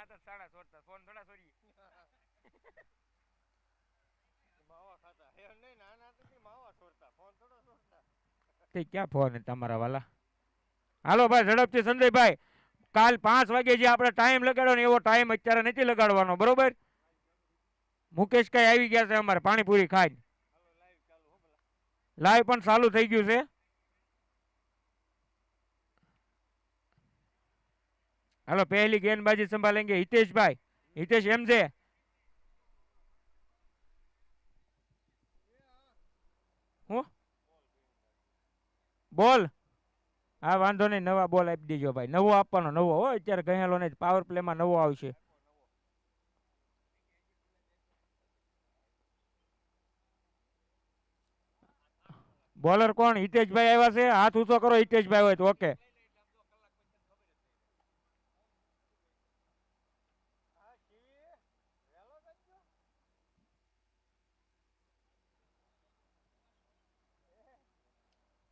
નાના હતા સાડા છોડતા ફોન થોડા છોડીએ માવા ખાતા હે નહીં નાના હતા માવા છોડતા ફોન થોડો છોડતા તે ક્યાં ફોન તમારા વાલા. હાલો ભાઈ ઝડપથી સંજયભાઈ, કાલ 5 વાગે જે આપણે ટાઈમ લગાડ્યો ને એવો ટાઈમ અત્યારે નથી લગાડવાનો, બરોબર? મુકેશ કઈ આવી ગયા છે અમારે પાણીપુરી ખાઈ. લાઈવ પણ ચાલુ થઈ ગયું છે. હાલો पहली गेंदबाजी संभालेंगे हितेश भाई. हितेश एमजे હું બોલ. હા વાંધો નહીં, નવા બોલ આપી દેજો ભાઈ. નવો આપવાનો, નવો હો અત્યારે ગયેલો ને પાવર પ્લે માં નવો આવશે. બોલર કોણ? હિતેશભાઈ આવ્યા છે. હાથ ઊંચો કરો હિતેશભાઈ હોય તો. ઓકે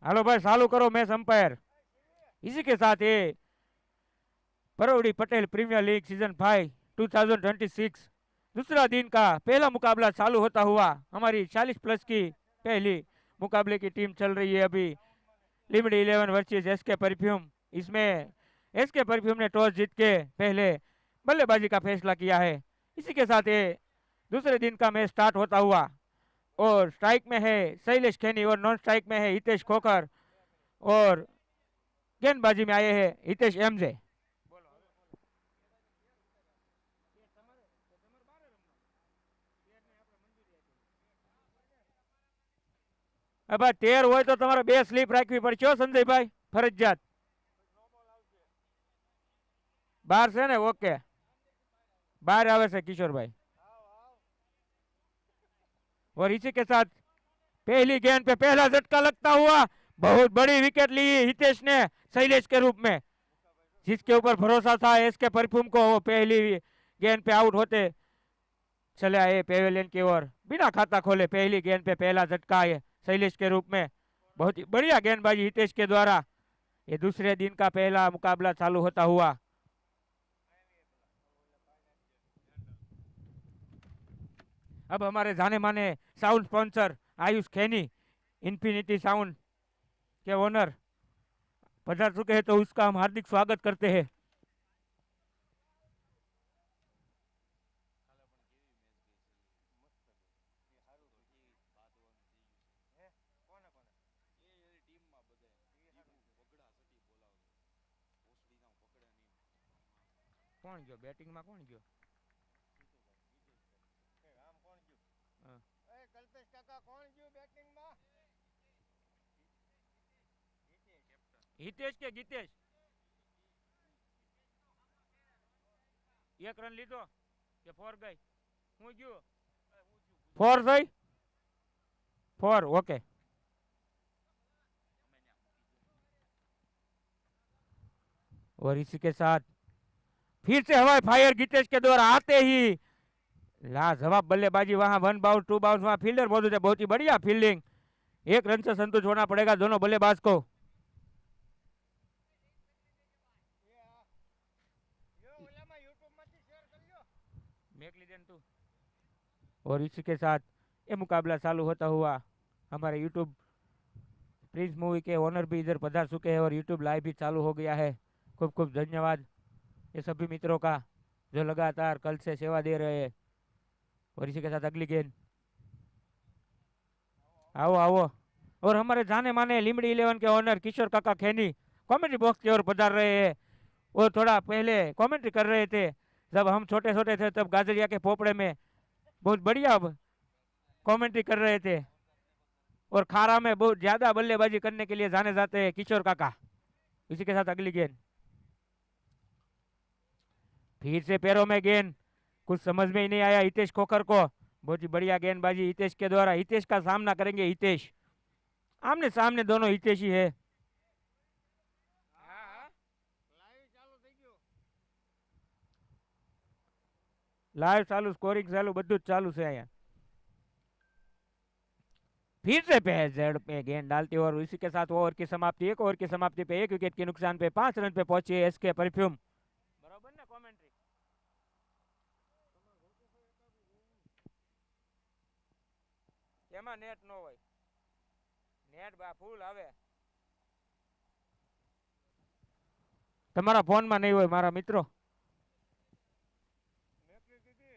हेलो भाई चालू करो मैच अंपायर. इसी के साथ ये परवड़ी पटेल प्रीमियर लीग सीजन 5 2026 दूसरा दिन का पहला मुकाबला चालू होता हुआ. हमारी 40+ की पहली मुकाबले की टीम चल रही है अभी. Limited 11 versus SK perfume. इसमें एसके परफ्यूम ने टॉस जीत के पहले बल्लेबाजी का फैसला किया है. इसी के साथ ये दूसरे दिन का मैच स्टार्ट होता हुआ. और स्ट्राइक में है शैलेश खैनी और नॉन स्ट्राइक में है हितेश खोकर और गेंदबाजी में आए हैं हितेश एमजे. अब 13 હોય તો તમારે 2 સ્લીપ રાખવી પડશે સંજયભાઈ, ફરજિયાત. 12 છે ને? ઓકે 12 આવે છે કિશोर भाई. और इसी के साथ पहली गेंद पे पहला झटका लगता हुआ. बहुत बड़ी विकेट ली हितेश ने शैलेश के रूप में, जिसके ऊपर भरोसा था इसके परफ्यूम को. वो पहली गेंद पे आउट होते चले आए पेवेलियन की ओर बिना खाता खोले. पहली गेंद पे पहला झटका है शैलेश के रूप में. बहुत ही बढ़िया गेंदबाजी हितेश के द्वारा. ये दूसरे दिन का पहला मुकाबला चालू होता हुआ. अब हमारे जाने माने साउंड स्पॉन्सर आयुष खैनी इन्फिनिटी साउंड के ओनर पधार चुके हैं, तो उसका हम हार्दिक स्वागत करते हैं. કોણ ગયો બેટિંગમાં? કોણ ગયો? કલ્પેશ કાકા કોણ ગયું બેટિંગમાં? हितेश के गीतेश? एक रन लीधो કે 4 ગઈ? હું ગયો 4 થઈ? 4 ओके. और इसी के साथ फिर से हवाई फायर गीतेश के द्वारा आते ही लाजवाब बल्लेबाजी. वहां 1 बाउंस 2 बाउंस, वहां फील्डर मौजूद है. बहुत ही बढ़िया फील्डिंग. 1 रन से संतुष्ट होना पड़ेगा दोनों बल्लेबाज को. और इसी के साथ ये मुकाबला चालू होता हुआ. हमारे यूट्यूब प्रिंस मूवी के ओनर भी इधर पधार चुके हैं और यूट्यूब लाइव भी चालू हो गया है. खूब खूब धन्यवाद ये सभी मित्रों का जो लगातार कल से सेवा दे रहे हैं. और इसी के साथ अगली गेंद. आओ आओ. और हमारे जाने माने लिमिटेड 11 के ओनर किशोर काका खैनी कमेंट्री बॉक्स की ओर पधार रहे हैं. वो थोड़ा पहले कमेंट्री कर रहे थे जब हम छोटे छोटे थे, तब गाजरिया के पोपड़े में बहुत बढ़िया कमेंट्री कर रहे थे. और खारा में बहुत ज्यादा बल्लेबाजी करने के लिए जाने जाते हैं किशोर काका. इसी के साथ अगली गेंद. फिर से पैरों में गेंद, कुछ समझ में ही नहीं आया हितेश खोकर को. बहुत ही बढ़िया गेंदबाजी हितेश के द्वारा. हितेश का सामना करेंगे हितेश. आमने सामने दोनों हितेश ही है. लाइव चालू, स्कोरिंग चालू, બધું જ ચાલુ છે અહીંયા. फिर से जड़ पे गेंद डालती और इसी के साथ ओवर की समाप्ति. 1 ओवर की समाप्ति पे 1 विकेट के नुकसान पे 5 रन पे पहुंची है एसके परफ्यूम. बराबर ना कमेंट्री? એમાં નેટ ન હોય, નેટ બા ફૂલ આવે. તમારા ફોનમાં નહીં હોય મારા મિત્રો. મેકલી દીધી.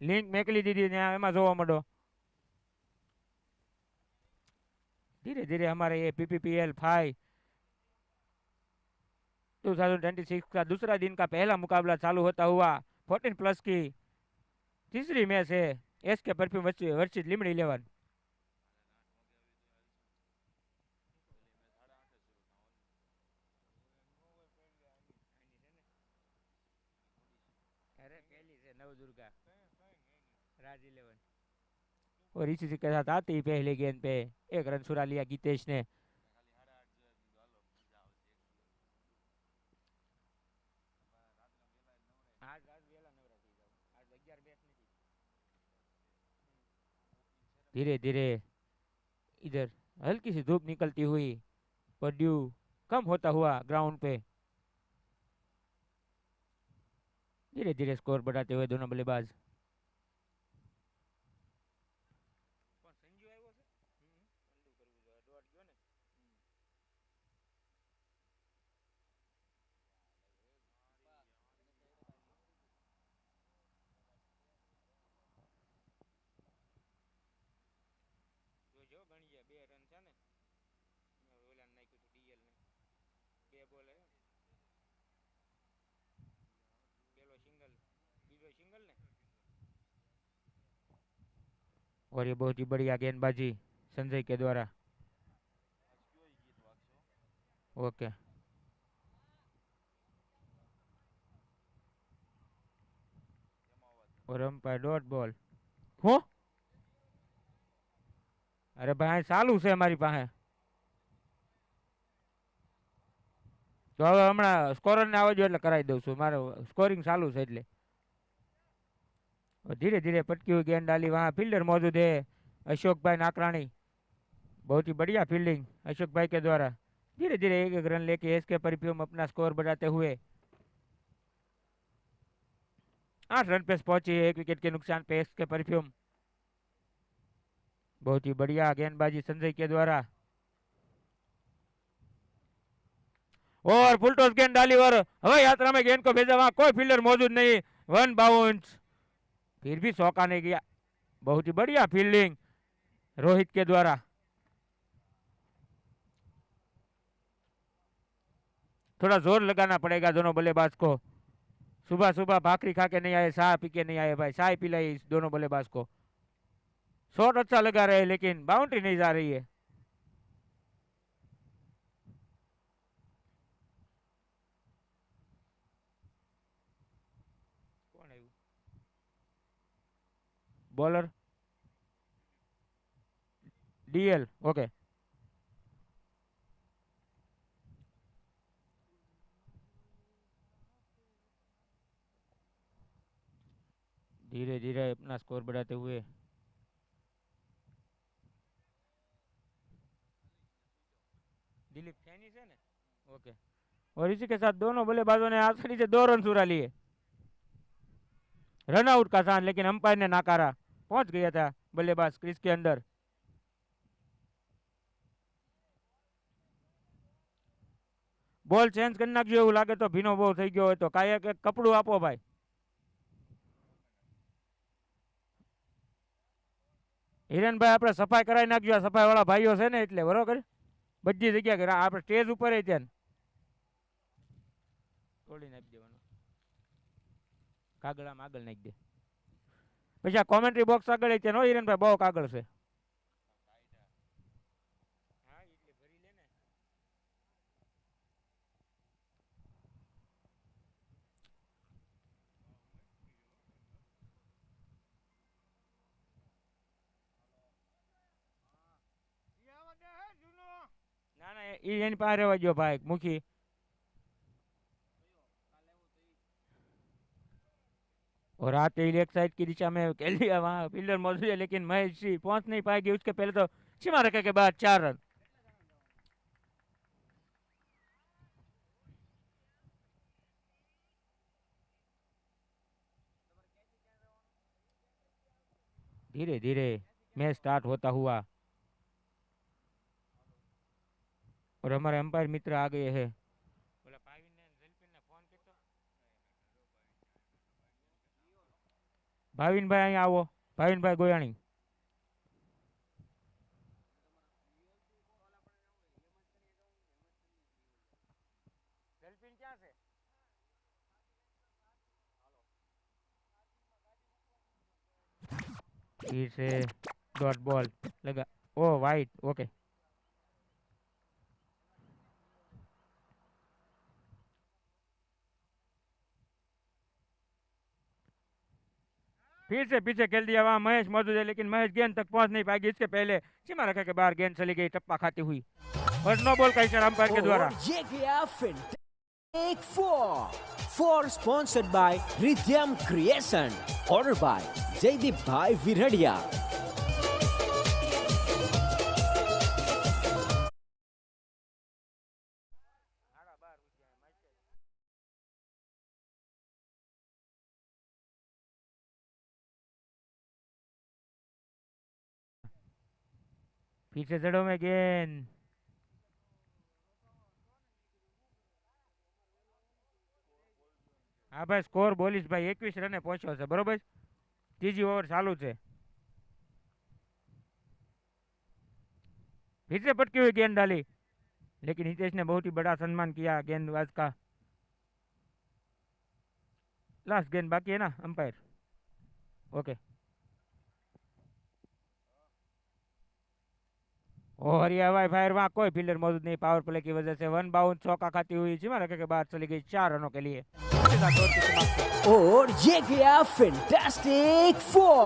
લિંક મેકલી દીધી ત્યાં એમાં જોવા માંડો. धीरे धीरे हमारे ये PPPL 5 2026 का दूसरा दिन का पहला मुकाबला चालू होता हुआ 14 प्लस की तीसरी मैच है S K perfume versus Limdi 11. अरे पहली से नव दुर्गा राज 11 और इसी के साथ आते ही पहले गेंद पे एक रन चुरा लिया गीतेश ने. धीरे धीरे इधर हल्की सी धूप निकलती हुई और ड्यू कम होता हुआ ग्राउंड पे धीरे धीरे स्कोर बढ़ाते हुए दोनों बल्लेबाज. જો ગણીએ બે રન છે ને ઓલા નાખ્યું હતું ડીએલ ને બે બોલ હે પેલો સિંગલ બીજો सिंगल ने. और ये बहुत ही बढ़िया गेंदबाजी संजय के द्वारा. ओके और अंपायर डॉट बॉल. હું અરે ભાઈ ચાલુ છે અમારી પાસે તો હવે હમણાં સ્કોરરને આવજો એટલે કરાવી દઉં છું મારે स्कोरिंग चालू है એટલે. और धीरे धीरे पटकी हुई गेंद डाली वहाँ फील्डर मौजूद है अशोक भाई नाकरानी. बहुत ही बढ़िया फील्डिंग अशोक भाई के द्वारा. धीरे धीरे एक एक रन लेके एस के परफ्यूम अपना स्कोर बढ़ाते हुए 8 रन पे पहुंची है. 1 विकेट के नुकसान पे एस के परफ्यूम. बहुत ही बढ़िया गेंदबाजी संजय के द्वारा और फुल टॉस गेंद डाली और हवाई यात्रा में गेंद को भेजा वहां कोई फील्डर मौजूद नहीं. 1 बाउंस फिर भी सौका नहीं गया. बहुत ही बढ़िया फील्डिंग रोहित के द्वारा. थोड़ा जोर लगाना पड़ेगा दोनों बल्लेबाज को. सुबह सुबह भाकरी खा के नहीं आए चाय पी के नहीं आए भाई चाय पिलाई दोनों बल्लेबाज को. शॉट अच्छा लगा रहे लेकिन बाउंड्री नहीं जा रही है. कौन है बॉलर डीएल. ओके धीरे धीरे अपना स्कोर बढ़ाते हुए दिलीप सैनी से ना. ओके और इसी के साथ दोनों बल्लेबाजों ने आसानी से 2 रन चुरा लिए. रन आउट का साइन लेकिन अंपायर ने नाकारा. पहुंच गया था बल्लेबाज क्रीज के अंदर. બોલ ચેન્જ કરી નાખજો એવું લાગે તો ભીનો બહુ થઈ ગયો હોય તો કાંઈક એક કપડું આપો ભાઈ. હિરેનભાઈ આપણે સફાઈ કરાવી નાખજો આ સફાઈ વાળા ભાઈઓ છે ને એટલે બરોબર બધી જગ્યા આપણે સ્ટેજ ઉપર ત્યાં તોડી નાખી દેવાનું કાગળામાં આગળ નાખી દે પછી આ કોમેન્ટ્રી બોક્સ આગળ ત્યાં નો હિરેનભાઈ બહુ કાગળ છે. ના ના એની પાસે રહેવા ગયો ભાઈ મુખી. और आते ही लेग साइड की दिशा में खेल दिया वहाँ फील्डर मौजूद है लेकिन महेश जी पहुंच नहीं पाएगी. उसके पहले तो सीमा रेखा के बाद 4 रन. धीरे धीरे मैच स्टार्ट होता हुआ। और हमारे अंपायर मित्र आ गए हैं। बोला भाविन ने जलपिन ने फोन किया। भाविन भाई અહીંયા આવો। ભાવિન ભાઈ ગોયાણી। જલપિન ક્યાં છે? फिर से डॉट बॉल लगा। ओ वाइट ओके। फिर से पीछे खेल दिया। वहां महेश मौजूद है लेकिन महेश गेंद तक पहुंच नहीं पाएगी। इसके पहले सीमा रेखा के बाहर गेंद चली गई टप्पा खाती हुई और नो बॉल का इशारा अंपायर के द्वारा। और ये गया एक four sponsored by rhythm creation, order by Jaydeep bhai Viradiya. फिर से जड़ों में गेंद। हाँ भाई स्कोर बोलीस भाई 21 रने पहुंचो છે બરોબર। ત્રીજી ઓવર ચાલू છે। फिर से पटकी हुई गेंद डाली लेकिन हितेश ने बहुत ही बड़ा सम्मान किया गेंदबाज का। लास्ट गेंद बाकी है ना अंपायर। ओके। और ये हवाई फायर वहां कोई फील्डर मौजूद नहीं। पावर प्ले की वजह से वन बाउंड चौका खाती हुई सीमा रेखा के बाद चली गई 4 रनों के लिए। और ये गया फैंटास्टिक फोर।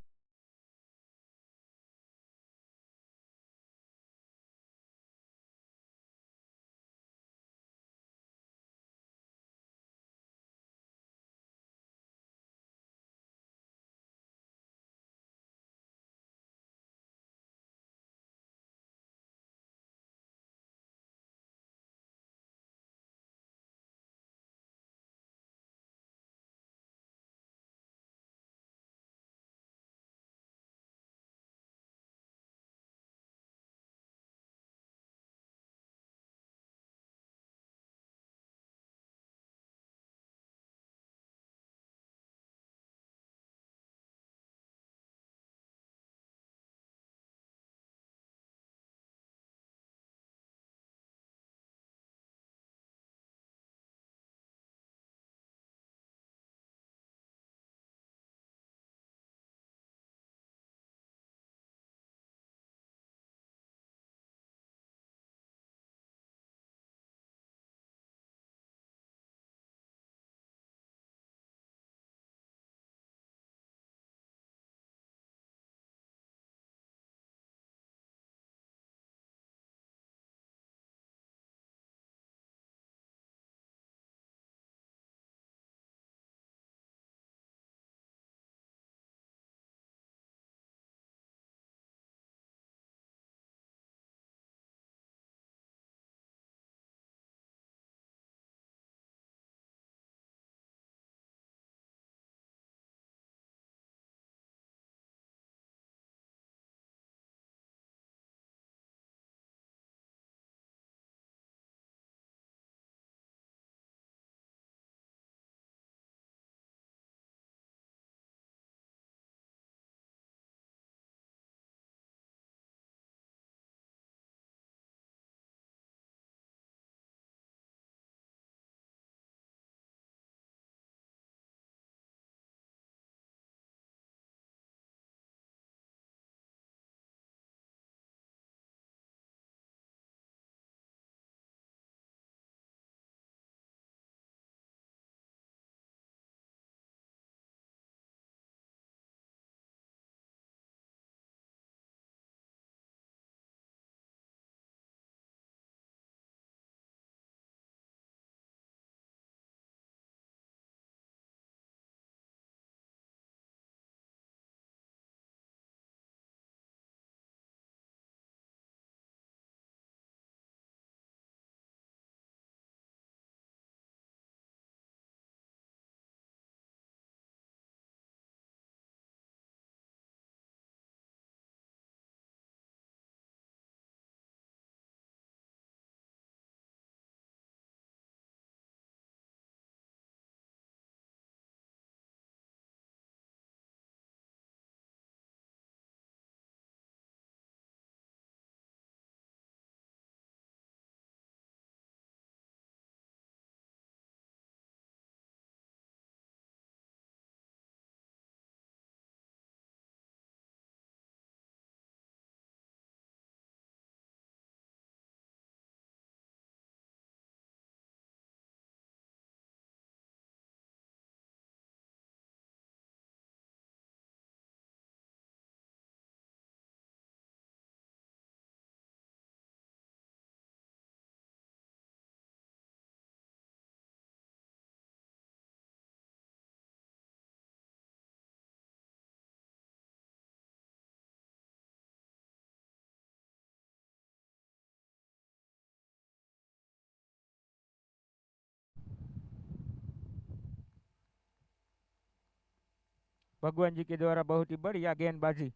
भगवान जी के द्वारा बहुत ही बढ़िया गेंदबाजी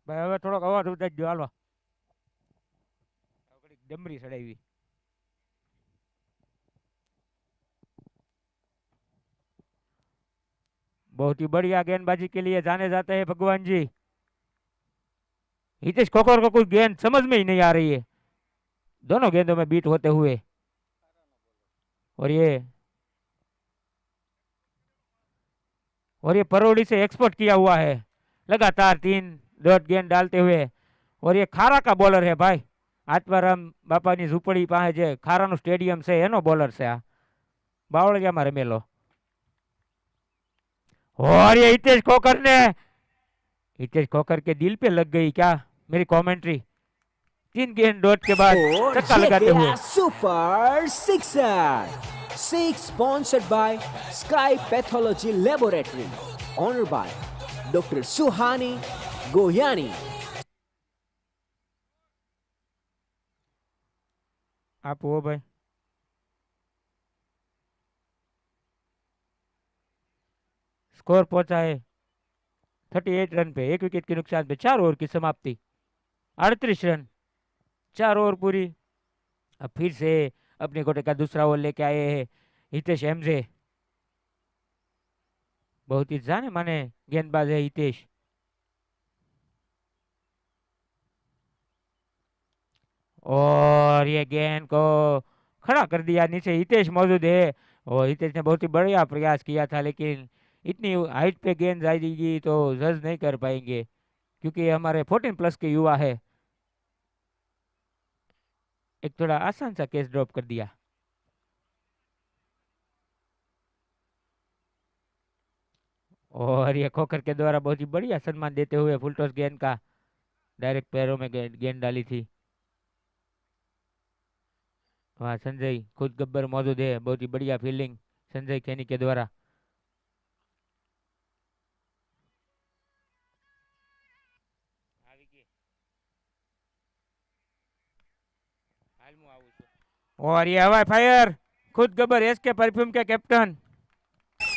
भाई હવે થોડોક અવાજ ઉતારી દો હાલો ડમરી સડાવી बहुत ही बढ़िया गेंदबाजी के लिए जाने जाते हैं भगवान जी हितेश कोकर को कोई गेंद समझ में ही नहीं आ रही है दोनों गेंदों में बीट होते हुए और ये परोड़ी से एक्सपोर्ट किया हुआ है लगातार 3 डॉट गेंद डालते हुए और ये खारा का बॉलर है भाई आत्माराम बापानी झूपड़ी पासे जे खाराનું સ્ટેડિયમ છે એનો બોલર છે આ બાવળિયામાં રમેલો और ये हितेश खोकर के दिल पे लग गई क्या मेरी कमेंट्री 3 गेंद डॉट के बाद और छक्का ये लगाते गया हुए super sixer six sponsored by sky pathology laboratory honour by doctor Suhani Goyani आप वो भाई स्कोर पहुंचा है 38 रन पे 1 विकेट के नुकसान पे 4 ओवर की समाप्ति 38 रन 4 ओवर पूरी अब फिर से अपने कोटे का दूसरा ओवर लेके आए हैं हितेश एमजे बहुत ही जाने माने गेंदबाज है हितेश और ये गेंद को खड़ा कर दिया नीचे हितेश मौजूद है और हितेश ने बहुत ही बढ़िया प्रयास किया था लेकिन इतनी हाइट पे गेंद जाएगी तो जज नहीं कर पाएंगे क्योंकि हमारे 14 प्लस के युवा है एक थोड़ा आसान सा केस ड्रॉप कर दिया और ये खोकर के द्वारा बहुत ही बढ़िया सम्मान देते हुए फुल टॉस गेंद का डायरेक्ट पैरों में गेंद डाली थी वहाँ संजय खुद गब्बर मौजूद है बहुत ही बढ़िया फील्डिंग संजय खेनी के द्वारा और ये हवा फायर खुद गब्बर एस के परफ्यूम के कैप्टन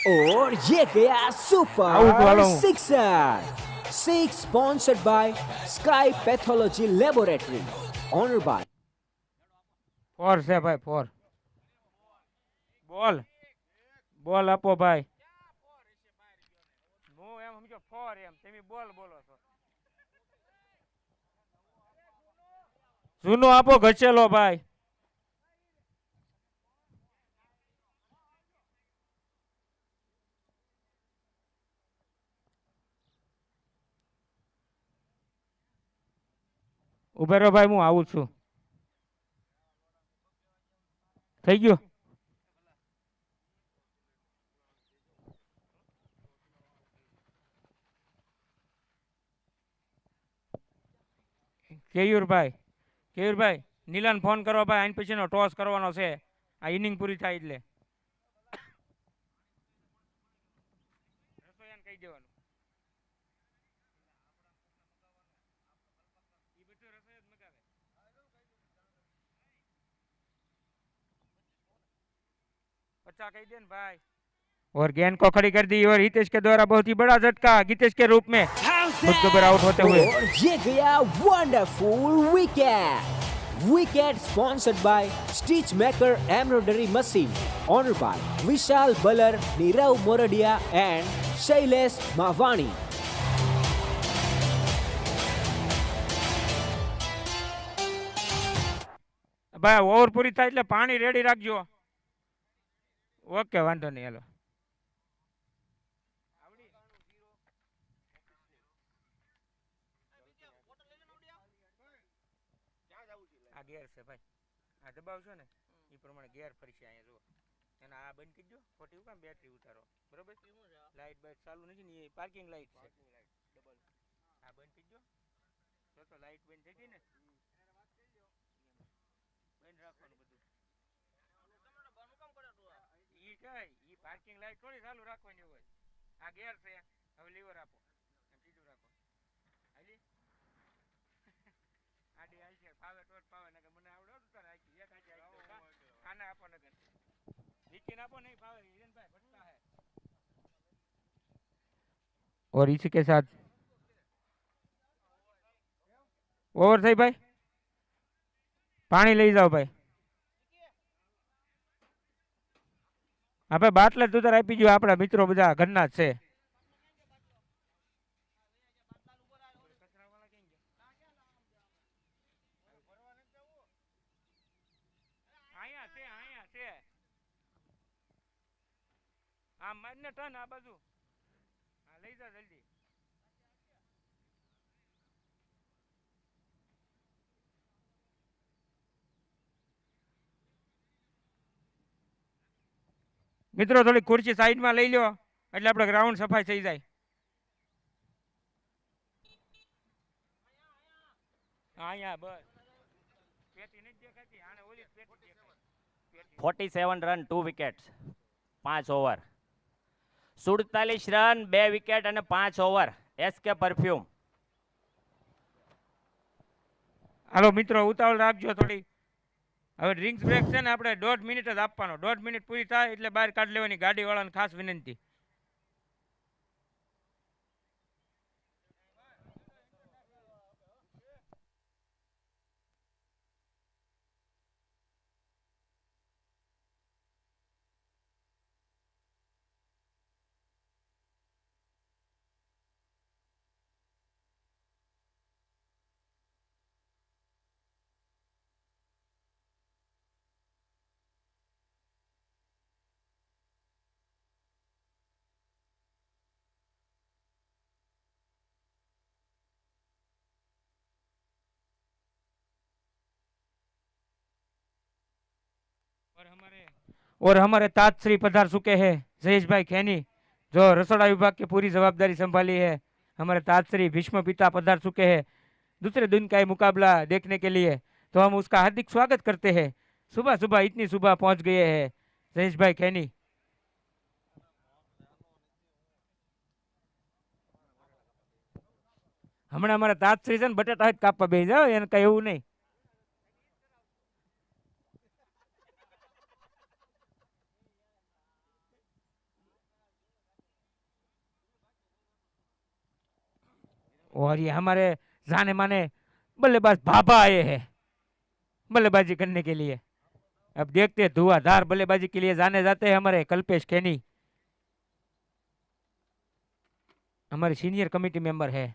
और ये गया आउट सुपर वाला हूँ। Sixer six sponsored by sky pathology laboratory honour by 4 છે ભાઈ 4 બોલ બોલ આપો ભાઈ હું એમ સમજો 4 એમ તમે બોલ બોલો છો જૂનો આપો ઘસેલો ભાઈ ઉભે રહો ભાઈ હું આવું છું થઈ ગયું કેયુરભાઈ નીલાને ફોન કરો ભાઈ આઈન પછીનો ટોસ કરવાનો છે આ ઇનિંગ પૂરી થાય એટલે રસોઈયાને કહી દેવાનું ઈ બધું રસોઈ જ મગાવે पचा कही दे भाई और गेंद को खड़ी कर दी और हितेश के द्वारा बहुत ही बड़ा झटका गीतेश के रूप में खुद को आउट होते हुए और ये गया wonderful wicket sponsored by stitch maker embroidery machine honour by Vishal Balar Nirav Moradiya and Shailesh Mavani भाई ओवर पूरी થાય એટલે પાણી રેડી રાખજો ओके वांधो नहीं हेलो आ गेर से भाई आ दबावशो ने ई प्रमाणे गेर फरी છે અહીંયા જો અને આ બંધ કરી દો ખોટી કામ બેટરી ઉતારો બરોબર લાઈટ બાઈટ ચાલુ નથી ને એ પાર્કિંગ લાઈટ છે ડબલ આ બંધ કરી દો તો લાઈટ બંધ થઈ ગઈ ને બંધ રાખવાનું બધું ઈ પાર્કિંગ લાઈટ થોડી ચાલુ રાખવાની હોય આ ગેર છે હવે લીવર આપો એમ સીધું રાખો હાલી આડી હાલ છે પાવે ટોટ પાવે નકર મને આવડે ઉતાર આખી એક આખી ખાના આપો નકર નીચે આપો નહીં પાવે હિરેનભાઈ ભટકા હે और इसी के साथ ઓવર થઈ ભાઈ, પાણી લઈ જાઓ ભાઈ. હા ભાઈ, બાટલા તું તાર આપી ગયો, આપણા મિત્રો બધા ઘરના જ છે. આમ મારને ટન આ બાજુ. હા લઈ જા જલ્દી. મિત્રો થોડી ખુરશી સાઈડમાં લઈ લો એટલે આપણે ગ્રાઉન્ડ સફાઈ થઈ જાય. અહીંયા બસ. પેટી નથી દેખાતી, આને ઓલી પેટી દેખાય. 47 run 2 wickets 5 over. 47 run 2 wicket અને 5 ઓવર. SK perfume. હાલો મિત્રો ઉતાવળ રાખજો થોડી. હવે ડ્રિંક્સ બ્રેક છે ને, આપણે 1.5 મિનિટ જ આપવાનો. 1.5 મિનિટ પૂરી થાય એટલે બહાર કાઢી લેવાની, ગાડી વાળાને ખાસ વિનંતી. और हमारे ताज श्री पधार चुके हैं जयेश भाई खैनी, जो रसोड़ा विभाग की पूरी जवाबदारी संभाली है. हमारे ताज श्री भीष्म पिता पधार चुके हैं दूसरे दिन का ये मुकाबला देखने के लिए, तो हम उसका हार्दिक स्वागत करते हैं. सुबह सुबह इतनी सुबह पहुंच गए हैं जयेश भाई खैनी. હમણાં અમારા તાજશ્રી છે ને બટાટા જ કાપવા બેસી જાવ, એને કઈ એવું નહીં. और ये हमारे जाने माने बल्लेबाज भाभा आए हैं बल्लेबाजी करने के लिए. अब देखते हैं धुआंधार बल्लेबाजी के लिए जाने जाते हैं हमारे कल्पेश खैनी, हमारे सीनियर कमेटी मेंबर है.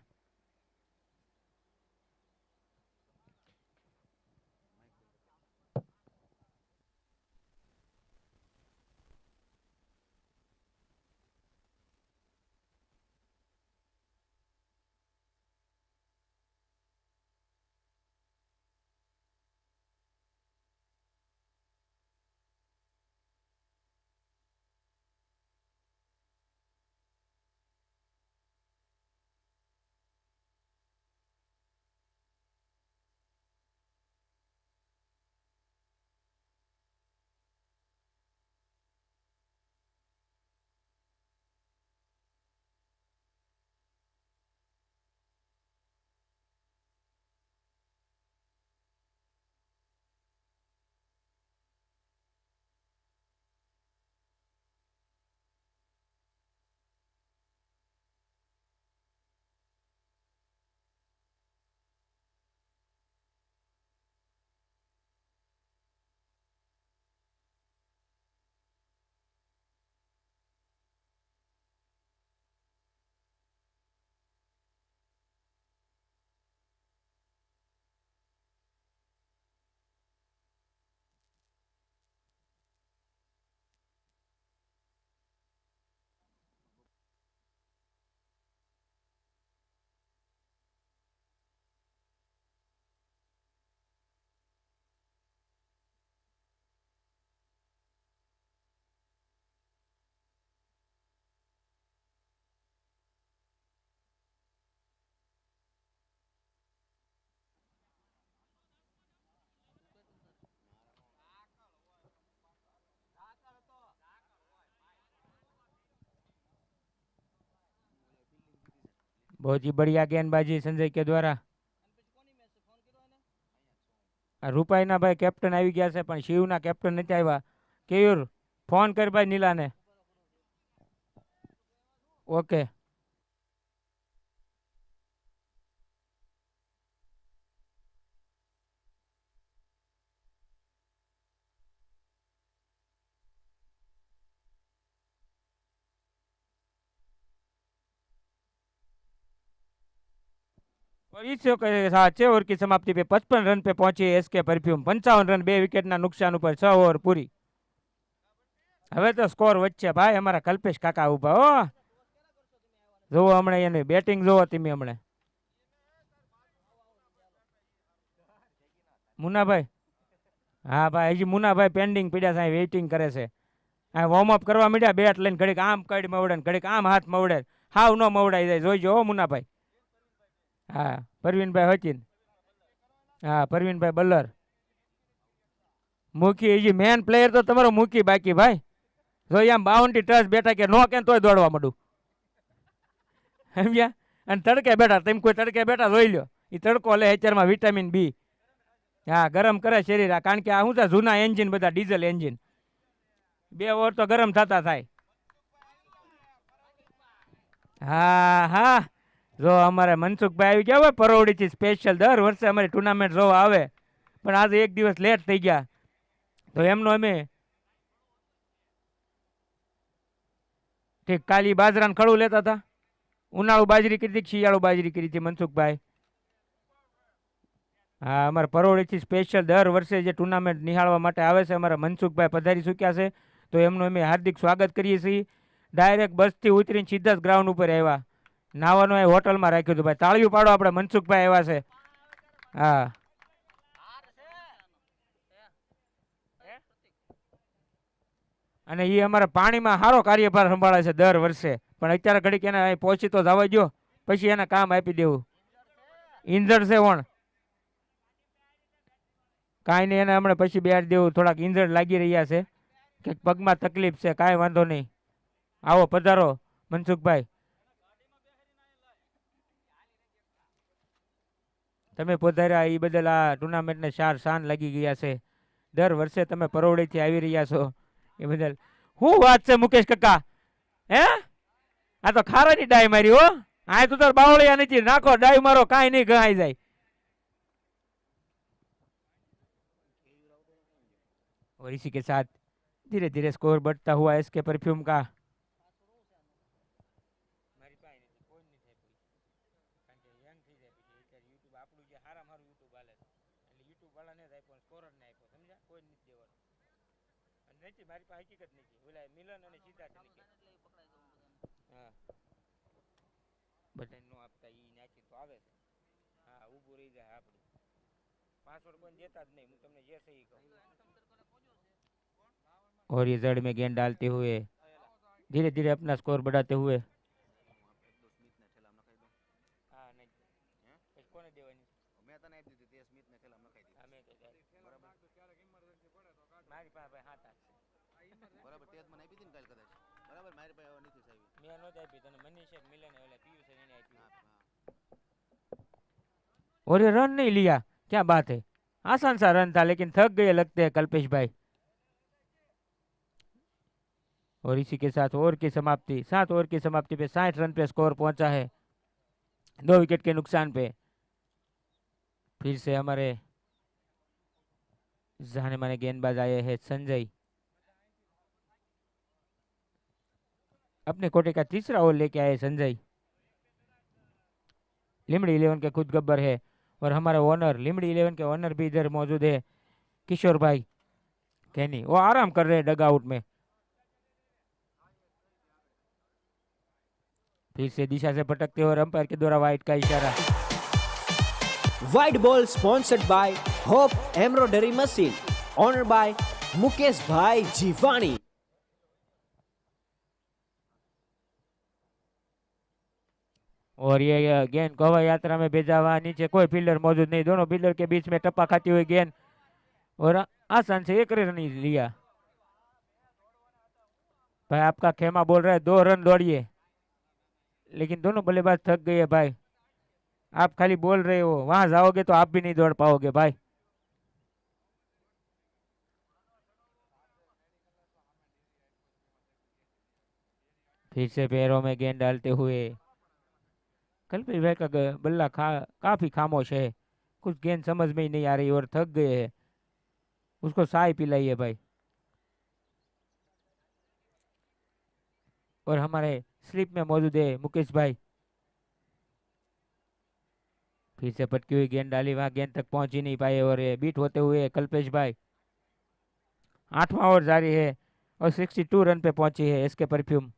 बहुत ही बढ़िया गेंदबाजी संजय के द्वारा. રૂપાઈના ભાઈ કેપ્ટન આવી ગયા છે પણ શિવના કેપ્ટન નથી આવ્યા. કેયુર ફોન કર ભાઈ નીલાને. ઓકે और इस के साथ 6 ओवर की समाप्ति पे 55 रन पे पहुंची एसके परफ्यूम। 55 रन 2 विकेटના નુકસાન ઉપર 6 ઓવર પૂરી। હવે તો સ્કોર વચ્ચે ભાઈ અમારા કલ્પેશ કાકા ઉભા હો। જોવો હમણાં એની બેટિંગ જોવો તમે હમણાં। મુનાભાઈ, હા ભાઈ હજી મુનાભાઈ પેન્ડિંગ પડ્યા છે, વેઇટિંગ કરે છે। આ વોર્મ અપ કરવા માંડ્યા, બેટ લઈને ઘડીક આમ કડ મવડે ને ઘડીક આમ હાથ મવડે, હાવ ન મવડાઈ જાય, જોઈજો હો મુનાભાઈ। હા પરવીનભાઈ સચિન, હા પરવીનભાઈ બલ્લર, મૂકી હજી મેન પ્લેયર તો તમારો મૂકી બાકી ભાઈ। જો આમ 52 ટચ બેઠા કે નો કે તોય દોડવા માંડું, સમજ્યા? અને તડકે બેઠા, તમે કોઈ તડકે બેઠા જોઈ લો, એ તડકો લે અત્યારમાં વિટામિન બી। હા ગરમ કરે શરીર, કારણ કે આ શું છે જૂના એન્જિન બધા ડીઝલ એન્જિન, 2 ઓવર તો ગરમ થતા થાય। હા હા જો અમારે મનસુખભાઈ આવી ગયા હોય પરોવડીથી સ્પેશિયલ, દર વર્ષે અમારી ટુર્નામેન્ટ જોવા આવે, પણ આજે એક દિવસ લેટ થઈ ગયા તો એમનો અમે ઠીક કાલી બાજરાનું ખડું લેતા હતા, ઉનાળુ બાજરી કરી હતી, શિયાળુ બાજરી કરી હતી મનસુખભાઈ। હા અમારે પરોવડીથી સ્પેશિયલ દર વર્ષે જે ટુર્નામેન્ટ નિહાળવા માટે આવે છે અમારા મનસુખભાઈ પધારી ચૂક્યા છે, તો એમનું અમે હાર્દિક સ્વાગત કરીએ છીએ। ડાયરેક્ટ બસથી ઉતરીને સીધા જ ગ્રાઉન્ડ ઉપર આવ્યા, નાવાનું એ હોટલમાં રાખ્યું હતું ભાઈ, તાળીઓ પાડો આપણે મનસુખભાઈ આવ્યા છે। હા અને એ અમારા પાણીમાં સારો કાર્યભાર સંભાળે છે દર વર્ષે, પણ અત્યારે ઘડીક એને અહીં પહોંચી તો જવા દો, પછી એને કામ આપી દેવું। ઇન્જર્ડ છે વણ, કાંઈ નહીં એને હમણાં પછી બેહાડી દેવું, થોડાક ઇન્જર્ડ લાગી રહ્યા છે કે પગમાં તકલીફ છે, કાંઈ વાંધો નહીં। આવો પધારો મનસુખભાઈ, તમે પધાર્યા એ બદલ આ ટુર્નામેન્ટને શાન લાગી ગયા છે। દર વર્ષે તમે પરોવડીથી આવી રહ્યા છો એ બદલ શું વાત છે મુકેશ કાકા? હે આ તો ખારાની ડાય મારી હો, આ તું તાર બાવળિયા નથી, નાખો ડાય મારો, કાંઈ નહીં ગહાઈ જાય। और इसी के साथ धीरे धीरे स्कोर बढ़ता हुआ इसके परफ्यूम का और ये जड़ में गेंद डालते हुए धीरे धीरे अपना स्कोर बढ़ाते हुए और ये रन नहीं लिया, क्या बात है, आसान सा रन था लेकिन थक गए लगते हैं कल्पेश भाई। और इसी के साथ ओवर की समाप्ति, 7 ओवर की समाप्ति पे 60 रन पे स्कोर पहुंचा है, 2 विकेट के नुकसान पे। फिर से हमारे जाने माने गेंदबाज आए हैं संजय, अपने कोटे का तीसरा ओवर लेके आए संजय। लिमड़ी 11 के खुद गब्बर है और हमारे ओनर लिमड़ी 11 के ओनर भी इधर मौजूद है किशोर भाई कैनी, वो आराम कर रहे हैं डग आउट में। फिर से दिशा से भटकते और अंपायर के द्वारा वाइड का इशारा। White ball sponsored by Hope Embroidery Machine, honored by Mukesh Bhai Jivani. और ये गेंद गोवा यात्रा में भेजा हुआ, नीचे कोई फील्डर मौजूद नहीं, दोनों फील्डर के बीच में टप्पा खाती हुई गेंद और आसान से 1 रन ही लिया। भाई आपका खेमा बोल रहा है 2 रन दौड़िए, लेकिन दोनों बल्लेबाज थक गए भाई, आप खाली बोल रहे हो, वहां जाओगे तो आप भी नहीं दौड़ पाओगे भाई। फिर से पैरों में गेंद डालते हुए कल्पेश भाई का बल्ला काफी खामोश है, कुछ गेंद समझ में ही नहीं आ रही और थक गए हैं, उसको चाय पिलाइए भाई। और हमारे स्लिप में मौजूद है मुकेश भाई। फिर से पटकी हुई गेंद डाली, वहां गेंद तक पहुंच ही नहीं पाए और ये बीट होते हुए कल्पेश भाई। 8वां ओवर जारी है और 62 रन पे पहुंची है एसके परफ्यूम।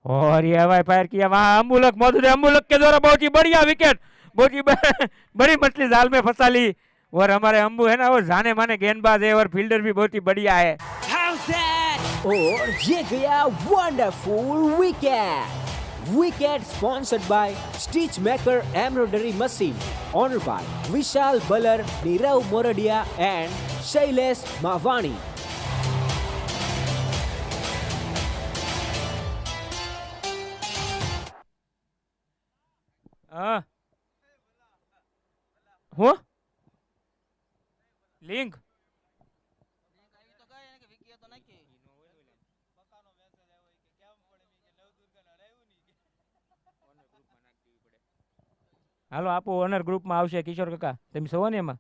और ये हवाई फायर किया, वहां अम्बुलक मौजूद है, अम्बुलक के द्वारा बहुत ही बढ़िया विकेट, बहुत ही बड़ी मछली जाल में फंसा ली। और हमारे अम्बू है ना वो जाने माने गेंदबाज है और फील्डर भी बहुत ही बढ़िया है। और ये गया wonderful wicket. Wicket sponsored by stitch maker embroidery machine, honour by Vishal Balar, Nirav Moradiya and Shailesh Mavani. હું લિંક હાલો આપો ઓનર ગ્રુપમાં આવશે કિશોર કાકા, તમે છો ને એમાં?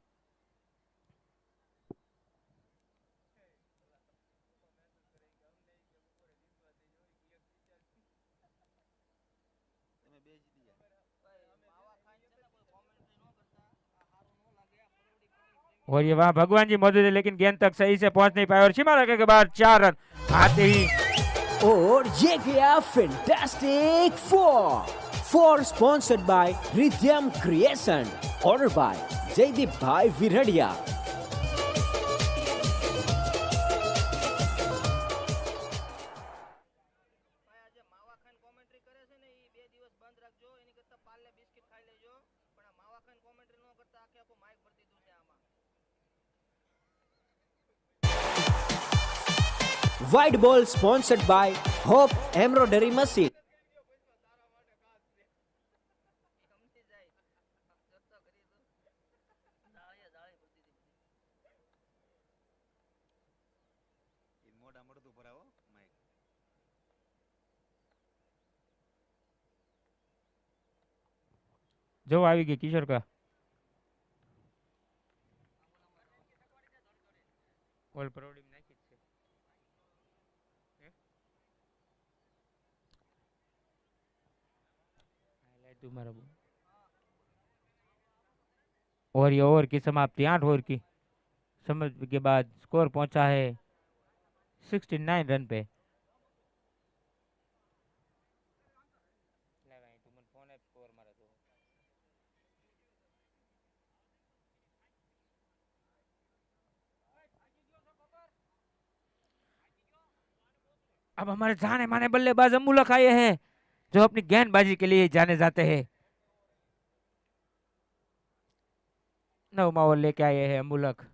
और ये वहां भगवान जी मौजूद है लेकिन गेंद तक सही से पहुंच नहीं पाए और सीमा रेखा के बाद 4 रन आते ही। और ये गया fantastic four sponsored by rhythm creation, order by Jaydeep bhai Viradiya. White ball sponsored by Hope Embroidery Machine. जो આવી ગઈ કિશોર કા ઓલ પ્રોડીમ નાખી છે हाईलाइट तुम्हारा। और ये ओवर की समाप्ति 8 ओवर की समाप्ति के बाद स्कोर पहुंचा है 69 रन पे। अब हमारे जाने माने बल्लेबाज अम्बुलक आए हैं जो अपनी गेंदबाजी के लिए जाने जाते हैं। 9वां ओवर लेके आए हैं अम्बुलक।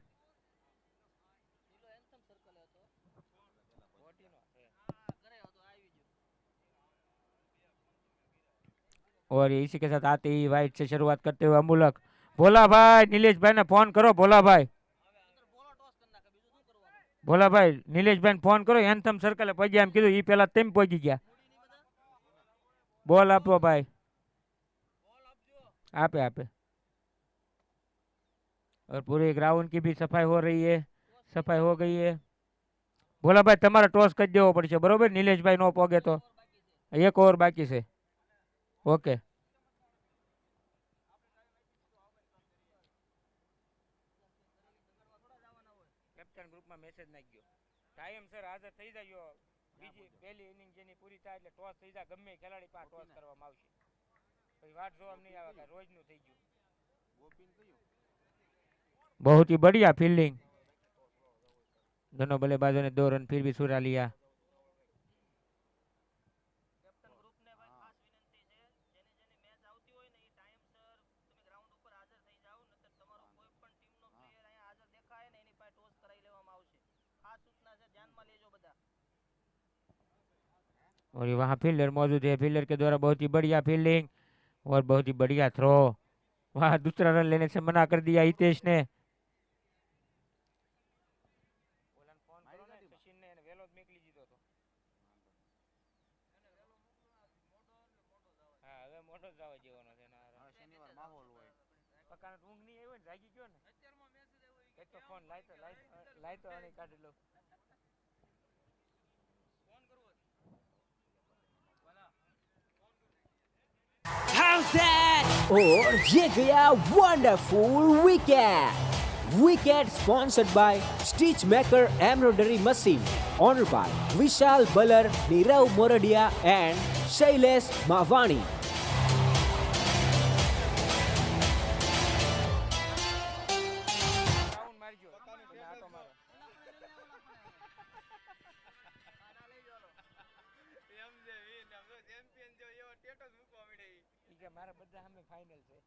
और इसी के साथ आते ही वाइट से शुरुआत करते हुए अम्बुलक। भोला भाई नीलेश भाई ने फोन करो, भोला भाई, भोला भाई नीलेश भाई फोन करो, एंथम सर्कल पहुंच गया, कीधु ई पहला तेम पहुंची गया। बॉल आपो भाई, आपे आपे। और पूरे ग्राउंड की भी सफाई हो रही है, सफाई हो गई है। भोला भाई તમારે ટોસ કરી દેવો પડશે, બરોબર? નીલેશ ભાઈ નો પોગે તો 1 ઓવર બાકી છે। ઓકે કેપ્ટન ગ્રુપમાં મેસેજ નાખ્યો, ટાઈમ સર હાજર થઈ જાયો, બીજી પહેલી ઇનિંગ જેની પૂરી થાય એટલે ટોસ થઈ જાય, ગમે ખેલાડી પાસે ટોસ કરવામાં આવશે, પછી વાત જોવામાં નહીં આવે, રોજનું થઈ ગયું। बहुत ही बढ़िया फील्डिंग, दोनों बल्लेबाजों ने 2 रन फिर भी सुरा लिया। और ये वहाँ फील्डर मौजूद है, फील्डर के द्वारा बहुत ही बढ़िया फील्डिंग और बहुत ही बढ़िया थ्रो। वहाँ दूसरा रन लेने से मना कर दिया हितेश ने। और ये गया wonderful wicket. Wicket sponsored by stitch maker embroidery machine, honour by Vishal Balar, Nirav Moradiya and Shailesh Mavani. મારા બધા સામે ફાઇનલ છે.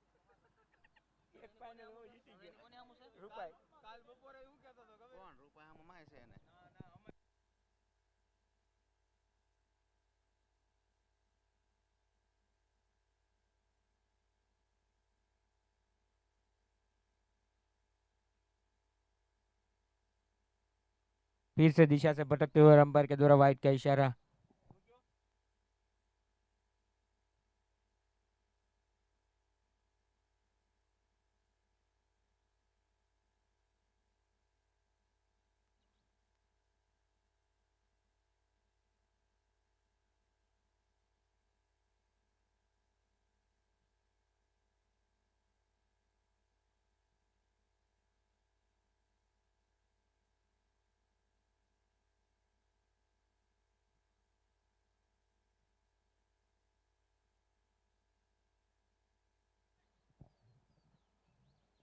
એક ફાઇનલ હોય જીતી ગયો. કોને આમું છે? રૂપાઈ. કાલ બપોરે એવું કહેતો હતો ખબર? કોણ રૂપાઈ આમું માય છે એને? फिर से दिशा से भटकते हुए अंपायर के द्वारा वाइड का इशारा.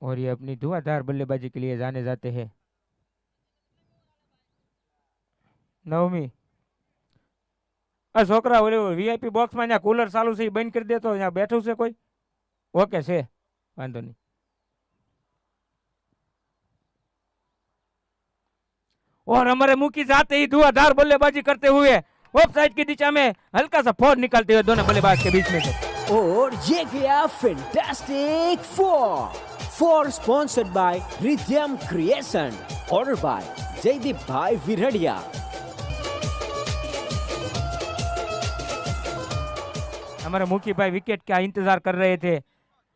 और ये अपनी धुआंधार बल्लेबाजी के लिए जाने जाते हैं. नवमी छोकरा ओले वीआईपी बॉक्स में कूलर चालू से बंद कर दे तो यहाँ बैठू से कोई ओके से वांधो नहीं. और हमारे मुखी जाते ही धुआंधार बल्लेबाजी करते हुए ऑफ साइड की दिशा में हल्का सा फोर निकालते हुए दोनों बल्लेबाज के बीच में से. और ये गया fantastic four sponsored by rhythm creation, order by Jaydeep bhai Viradiya. हमारे मुखी भाई विकेट का इंतजार कर रहे थे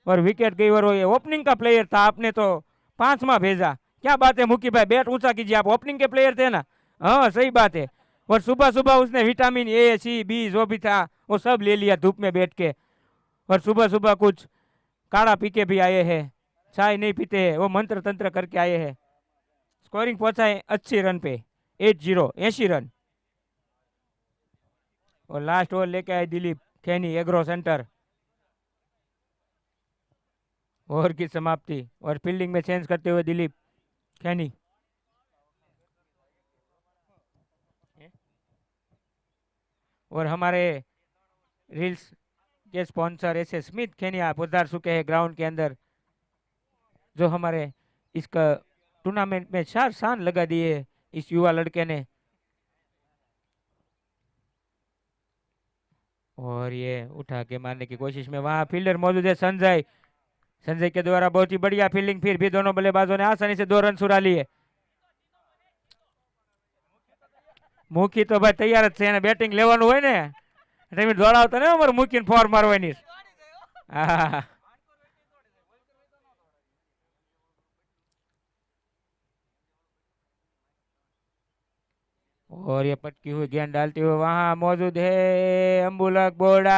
और विकेट गई और ये ओपनिंग का प्लेयर था. आपने तो 5वां भेजा. क्या बात है मुखी भाई, बैट ऊंचा कीजिए. आप ओपनिंग के प्लेयर थे ना? हाँ सही बात है. और सुबह सुबह उसने विटामिन ए सी बी जो भी था वो सब ले लिया धूप में बैठ के. और सुबह सुबह कुछ काढ़ा पी के भी आए हैं, चाय नहीं पीते हैं, वो मंत्र तंत्र करके आए हैं. स्कोरिंग पहुंचाए 80 रन पे 80 रन. और लास्ट ओवर लेके आए दिलीप खैनी एग्रो सेंटर. ओवर की समाप्ति और फील्डिंग में चेंज करते हुए दिलीप खैनी. और हमारे रील्स के स्पॉन्सर ऐसे स्मिथ खेनिया पधार चुके हैं ग्राउंड के अंदर, जो हमारे इसका टूर्नामेंट में 4 शान लगा दिए इस युवा लड़के ने. और ये उठा के मारने की कोशिश में वहां फील्डर मौजूद है संजय. संजय के द्वारा बहुत ही बढ़िया फील्डिंग. फिर भी दोनों बल्लेबाजों ने आसानी से 2 रन चुरा लिए. मुखी तो भाई तैयार જ છે, એને બેટિંગ લેવાનું હોય ને તમે દોડાવતા ને અમારે મૂકીને ફોર મારવાની. હા और ये पटकी हुई गेंद डालते हुए वहां मौजूद है अंबुलक बोर्डा.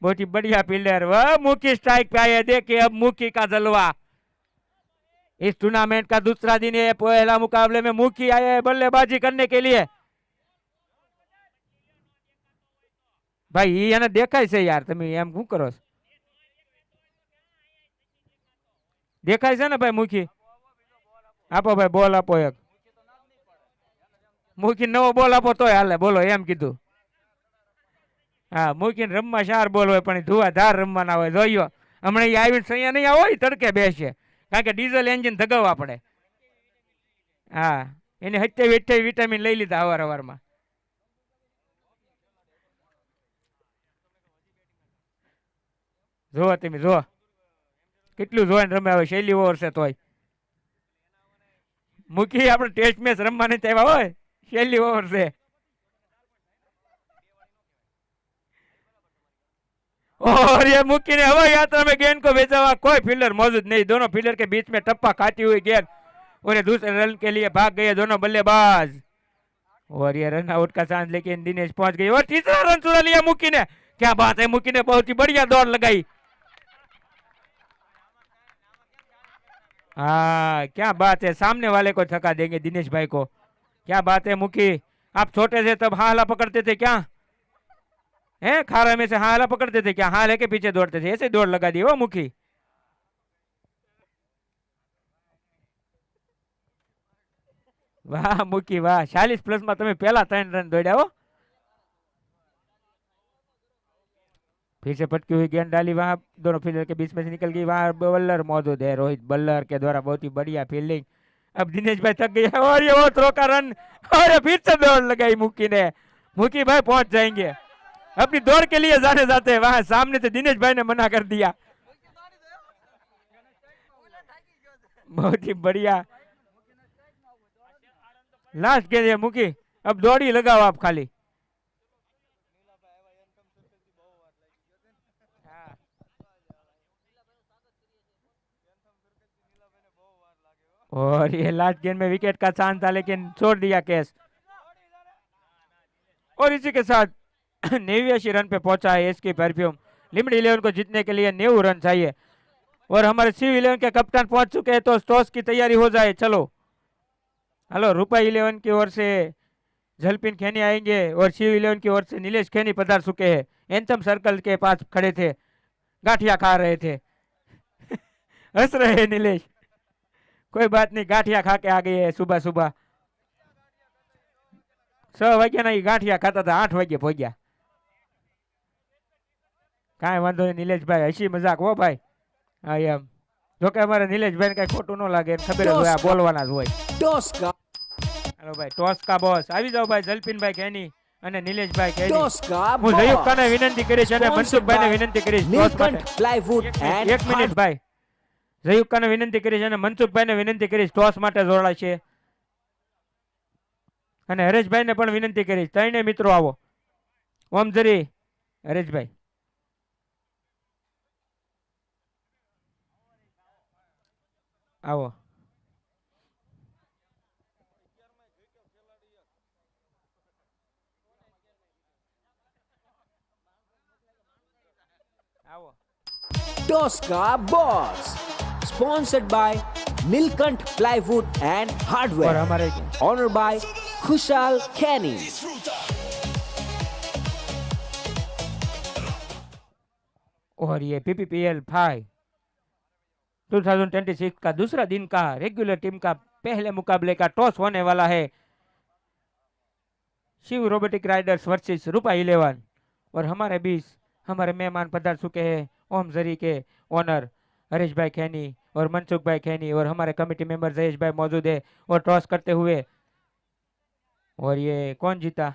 बहुत ही बढ़िया फील्डर. वह मुखी स्ट्राइक पे आए. देखिए अब मुखी का जलवा. इस टूर्नामेंट का दूसरा दिन है. पहला मुकाबले में मुखी आए हैं बल्लेबाजी करने के लिए. भाई એને દેખાય છે યાર, તમે એમ શું કરો છો? દેખાય છે ને ભાઈ મુખી? આપો ભાઈ બોલ આપો એક. મુખી નવો બોલ આપો તોય હાલે. બોલો એમ કીધું. હા મૂકીને રમવા 4 બોલ હોય પણ ધુઆધાર રમવાના હોય. જોયો હમણાં એ આવીને સૈયા નહીં આવો તડકે બેસે, કારણ કે ડીઝલ એન્જિન ધગાવવા પડે. હા એને 28 વિટામિન લઈ લીધા અવારમાં. જો તમે જો કેટલું જોઈને રમે. આવે શૈલી ઓવર છે તોય મૂકી આપણે ટેસ્ટ મેચ રમવા નથી આવ્યા હોય. શૈલી ઓવર છે. और ये मुक्की ने हवाई यात्रा में गेंद को भेजा हुआ. कोई फील्डर मौजूद नहीं. दोनों फील्डर के बीच में टप्पा खाती हुई गेंद और ये दूसरे रन के लिए भाग गए दोनों बल्लेबाज. और ये रन आउट का चांस लेकिन दिनेश पहुंच गई और तीसरा रन चुरा लिया मुक्की ने. क्या बात है, मुक्की ने बहुत ही बढ़िया दौड़ लगाई. हाँ क्या बात है, सामने वाले को थका देंगे दिनेश भाई को। क्या बात है मुखी, आप छोटे थे तब हाला पकड़ते थे क्या? हैं खारा में से हाला पकड़ते थे क्या? हाँ लेके पीछे दौड़ते थे, ऐसे दौड़ लगा दी वो मुखी। वाह मुखी वाह, 40 प्लस में તમે પહેલા 3 રન દોડ્યા हो। फिर से पटकी हुई गेंद डाली, वहां दोनों फील्डर के बीच में से निकल गई, वहां बल्लर मौजूद है, रोहित बल्लर के द्वारा बहुत ही बढ़िया फील्डिंग। अब दिनेश भाई थक गए और ये वो थ्रो का रन, और फिर से दौड़ लगाई मुक्की ने। मुक्की भाई पहुंच जाएंगे, अपनी दौड़ के लिए जाने जाते हैं, वहां सामने से दिनेश भाई ने मना कर दिया। बहुत ही बढ़िया लास्ट गेंद है मुकी, अब दौड़ी लगाओ आप खाली। और ये लास्ट गेंद में विकेट का चांस था लेकिन छोड़ दिया कैच। और इसी के साथ 89 रन पे पहुंचा है एसके परफ्यूम। लिमिट 11 को जीतने के लिए 90 रन चाहिए और हमारे शिव 11 के कप्तान पहुंच चुके हैं, तो टॉस की तैयारी हो जाए। चलो हेलो, रुपा 11 की ओर से झलपिन खेनी आएंगे और शिव 11 की ओर से नीलेश खेनी पधार चुके हैं। एंथम सर्कल के पास खड़े थे, गाठिया खा रहे थे। हंस रहे हैं नीलेश, कोई बात नहीं, गाठिया खा के आ गए है सुबह सुबह। 6 વાગ્યા ના ગાંઠિયા ખાતા હતા, 8 વાગે પહોંચ્યા। કાંઈ વાંધો નહીં નિલેશભાઈ, હસી મજાક હો ભાઈ। હા એમ, જોકે અમારે નિલેશભાઈ ને કઈ ખોટું ન લાગે, ખબર જ હોય આ બોલવાના જ હોય। टॉस का हेलो भाई, टॉस का बॉस આવી જાઓ ભાઈ, જલપીનભાઈ ખેની અને નિલેશભાઈ ખેની। टॉस का હું જયુક્તાને વિનંતી કરીશ અને મનસુખભાઈને વિનંતી કરીશ ટોસ માટે। नीलकंठ प्लाईवुड एंड એક મિનિટ ભાઈ, જયુક્તાને વિનંતી કરીશ અને મનસુખભાઈને વિનંતી કરીશ ટોસ માટે જોડાશે અને હરેશભાઈને પણ વિનંતી કરીશ, ત્રણે મિત્રો આવો। ઓમ જરી હરેશભાઈ આવો। આવો टॉस का boss sponsored by Neelkanth plywood and और हार्डवेयर, हमारे ऑनर बाय खुशाल खैनी। और ये पीपीपीएल 5 2026 का दूसरा दिन का रेगुलर टीम का पहले मुकाबले का टॉस होने वाला है। शिव रोबोटिक राइडर्स वर्सेस रूपा 11 और हमारे बीच हमारे मेहमान पधार चुके हैं, ओम जरी के ओनर हरीश भाई खैनी और मनसुख भाई खैनी और हमारे कमेटी मेंबर जयेश भाई मौजूद है। और टॉस करते हुए, और ये कौन जीता?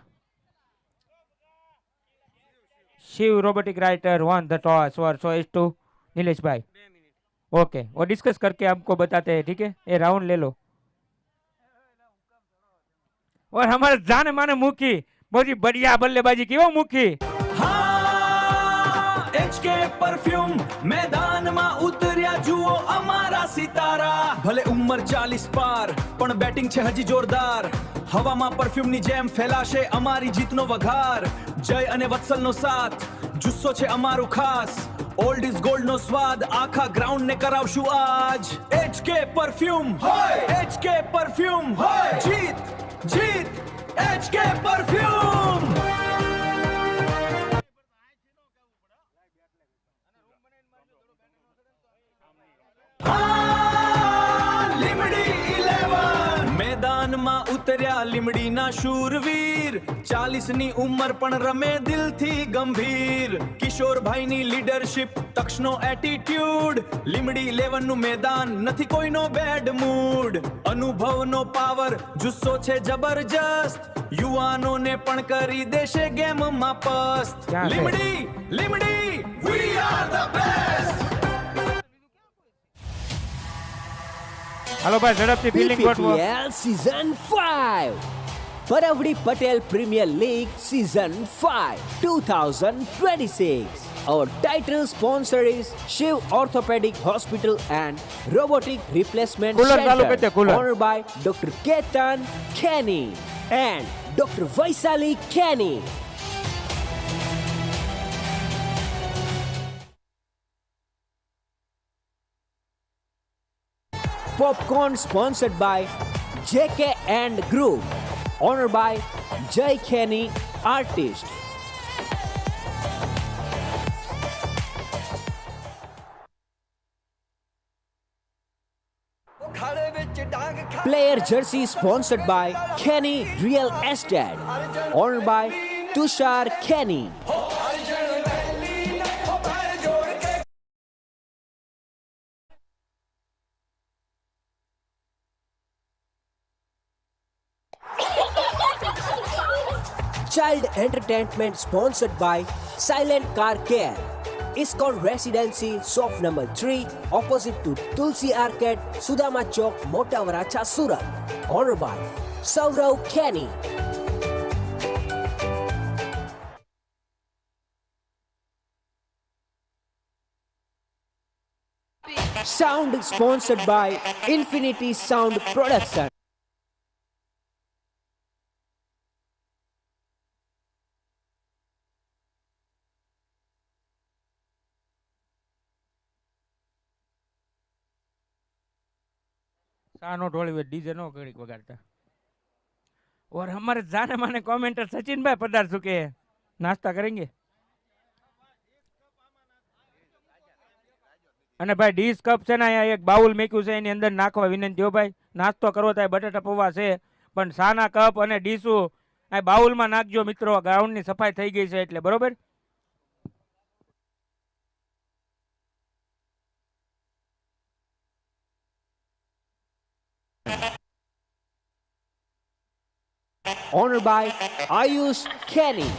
Shiv robotic rider won the toss और सो इज टू नीलेश भाई। ओके, वो डिस्कस करके हमको बताते हैं, ठीक है? ये राउंड ले लो। और हमारे जाने माने मुखी बहुत ही बढ़िया बल्लेबाजी की वो मुखी। HK પરફ્યુમ મેદાનમાં ઉતર્યા જુઓ અમારા સિતારા, ભલે ઉંમર 40 પાર પણ બેટિંગ છે હજી જોરદાર, હવામાં પરફ્યુમની જેમ ફેલાશે અમારી જીતનો વઘાર, જય અને વત્સલનો સાથ જુસ્સો છે અમારું ખાસ, ઓલ્ડ ઇઝ ગોલ્ડ નો સ્વાદ આખા ગ્રાઉન્ડ ને કરાવશું આજ, HK પરફ્યુમ HK પરફ્યુમ જીત જીત HK પરફ્યુમ। મેદાનમાં ઉતર્યા લીમડીના શૂરવીર, 40 ની ઉંમર પણ રમે દિલથી ગંભીર, કિશોરભાઈની લીડરશિપ તક્ષનો એટીટ્યુડ, લીમડી 11 નું મેદાન નથી કોઈનો બેડ મૂડ, અનુભવનો પાવર જુસ્સો છે જબરજસ્ત, યુવાનોને પણ કરી દેશે ગેમમાં પસ્ત, ક્યાં છે? Limdi Limdi we are the best. હાલો ભાઈ ઝડપથી ફિલ્ડિંગ ગોઠવો। PPL season 5 Parvadi Patel premier league season 5 2026। Our title sponsor is Shiv Orthopedic Hospital and Robotic Replacement cooler चालू कर दे, Center, cooler. honored by Dr. Ketan Kenny and Dr. Vaisali Kenny। Popcorn sponsored by JK and Group. Honored by Jai Khani Artist. Player jersey sponsored by Kenny Real Estate. Honored by Tushar Kenny. Child entertainment sponsored by Silent Car Care. ISKCON Residency, shop number 3, opposite to Tulsi Arcade, Sudama Chowk, Mota Varacha, Surat. Honored by Saurav Kenny. Sound sponsored by Infinity Sound Production. सानो ढोली हुए DJ no कड़ी वगाड़ता। और हमारे जाने माने commenter Sachin भाई पधार चुके हैं, नाश्ता करेंगे। અને ભાઈ ડીશ કપ છે ને અહીંયા એક બાઉલ મેક્યું છે એની અંદર નાખવા વિનંતી હો ભાઈ, નાસ્તો કરવો થાય બટાટા પૌવા છે પણ સાના કપ અને ડીશો આ બાઉલમાં નાખજો મિત્રો, ગ્રાઉન્ડની સફાઈ થઈ ગઈ છે એટલે બરોબર. Honored by Ayush Kenny.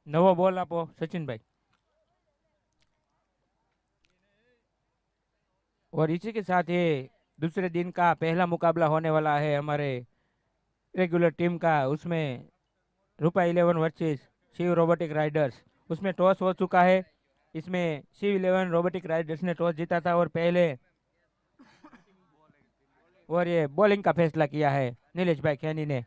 नवो बॉल आपो सचिन भाई। और इसी के साथ ये दूसरे दिन का पहला मुकाबला होने वाला है हमारे रेगुलर टीम का, उसमें रूपा 11 वर्सेस शिव रोबोटिक राइडर्स। उसमें टॉस हो चुका है, इसमें शिव 11 रोबोटिक राइडर्स ने टॉस जीता था और पहले और ये बॉलिंग का फैसला किया है नीलेश भाई खैनी ने।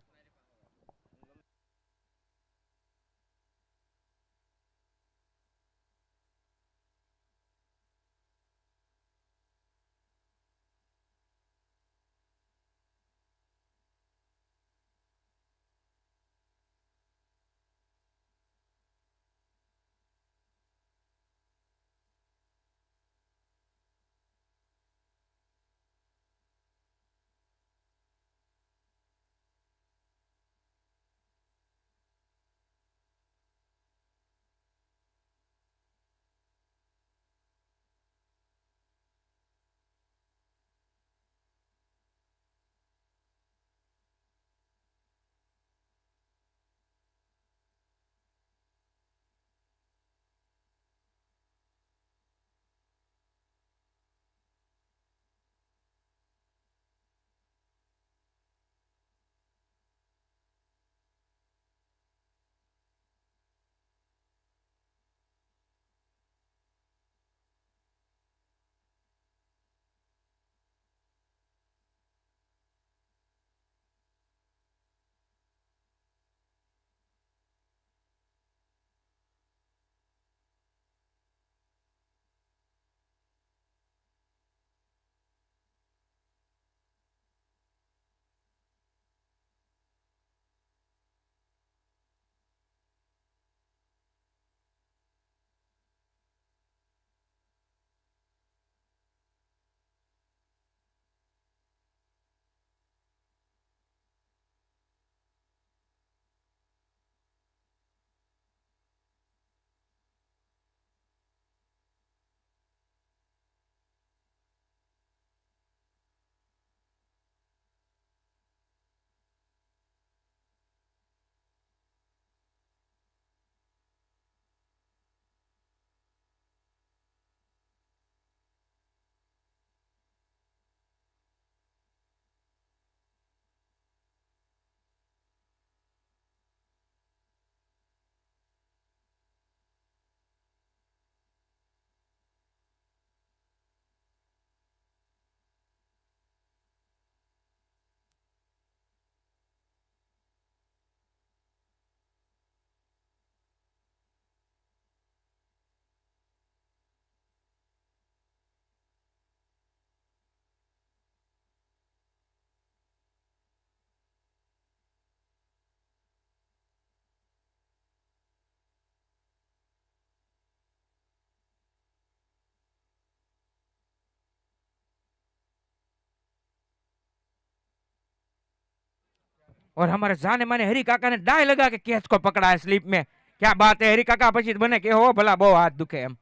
और हमारे जाने माने हरी काका ने डाय लगा के कैच को पकड़ा है स्लीप में। क्या बात है, हरी काका પછી બને કે હો ભલા બહુ હાથ દુખે એમ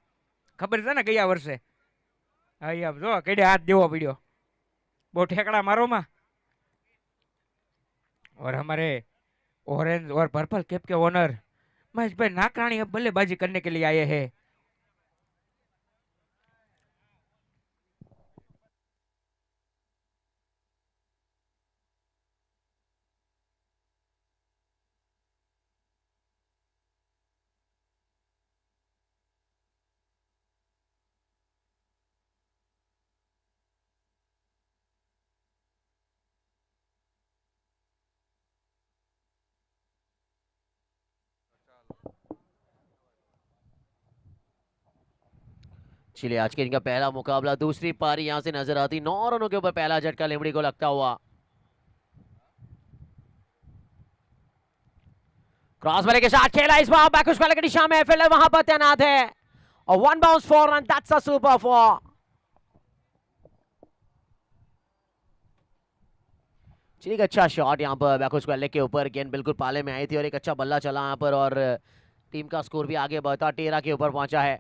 ખબર છે ને ગયા વર્ષે અહીંયા જો કેડે હાથ દેવો પડ્યો બહુ ઠેકડા મારો માં। और हमारे ऑरेंज और पर्पल कैप के ओनर महेश भाई नाकरानी अब बल्लेबाजी करने के लिए आए हैं। चलिए आज के इनका पहला मुकाबला, दूसरी पारी यहां से नजर आती, 9 रनों के ऊपर पहला झटका लिमड़ी को लगता हुआ। क्रॉस वाले के साथ खेला इस बार बैकवर्ड वाले की दिशा में, फील्डर वहां पर तैनात है और 1 bounce 4 run, that's a super 4। चलिए अच्छा शॉट यहां पर बैकवर्ड वाले के ऊपर, गेंद बिल्कुल पाले में आई थी और एक अच्छा बल्ला चला यहां पर और टीम का स्कोर भी आगे बढ़ता 13 के ऊपर पहुंचा है।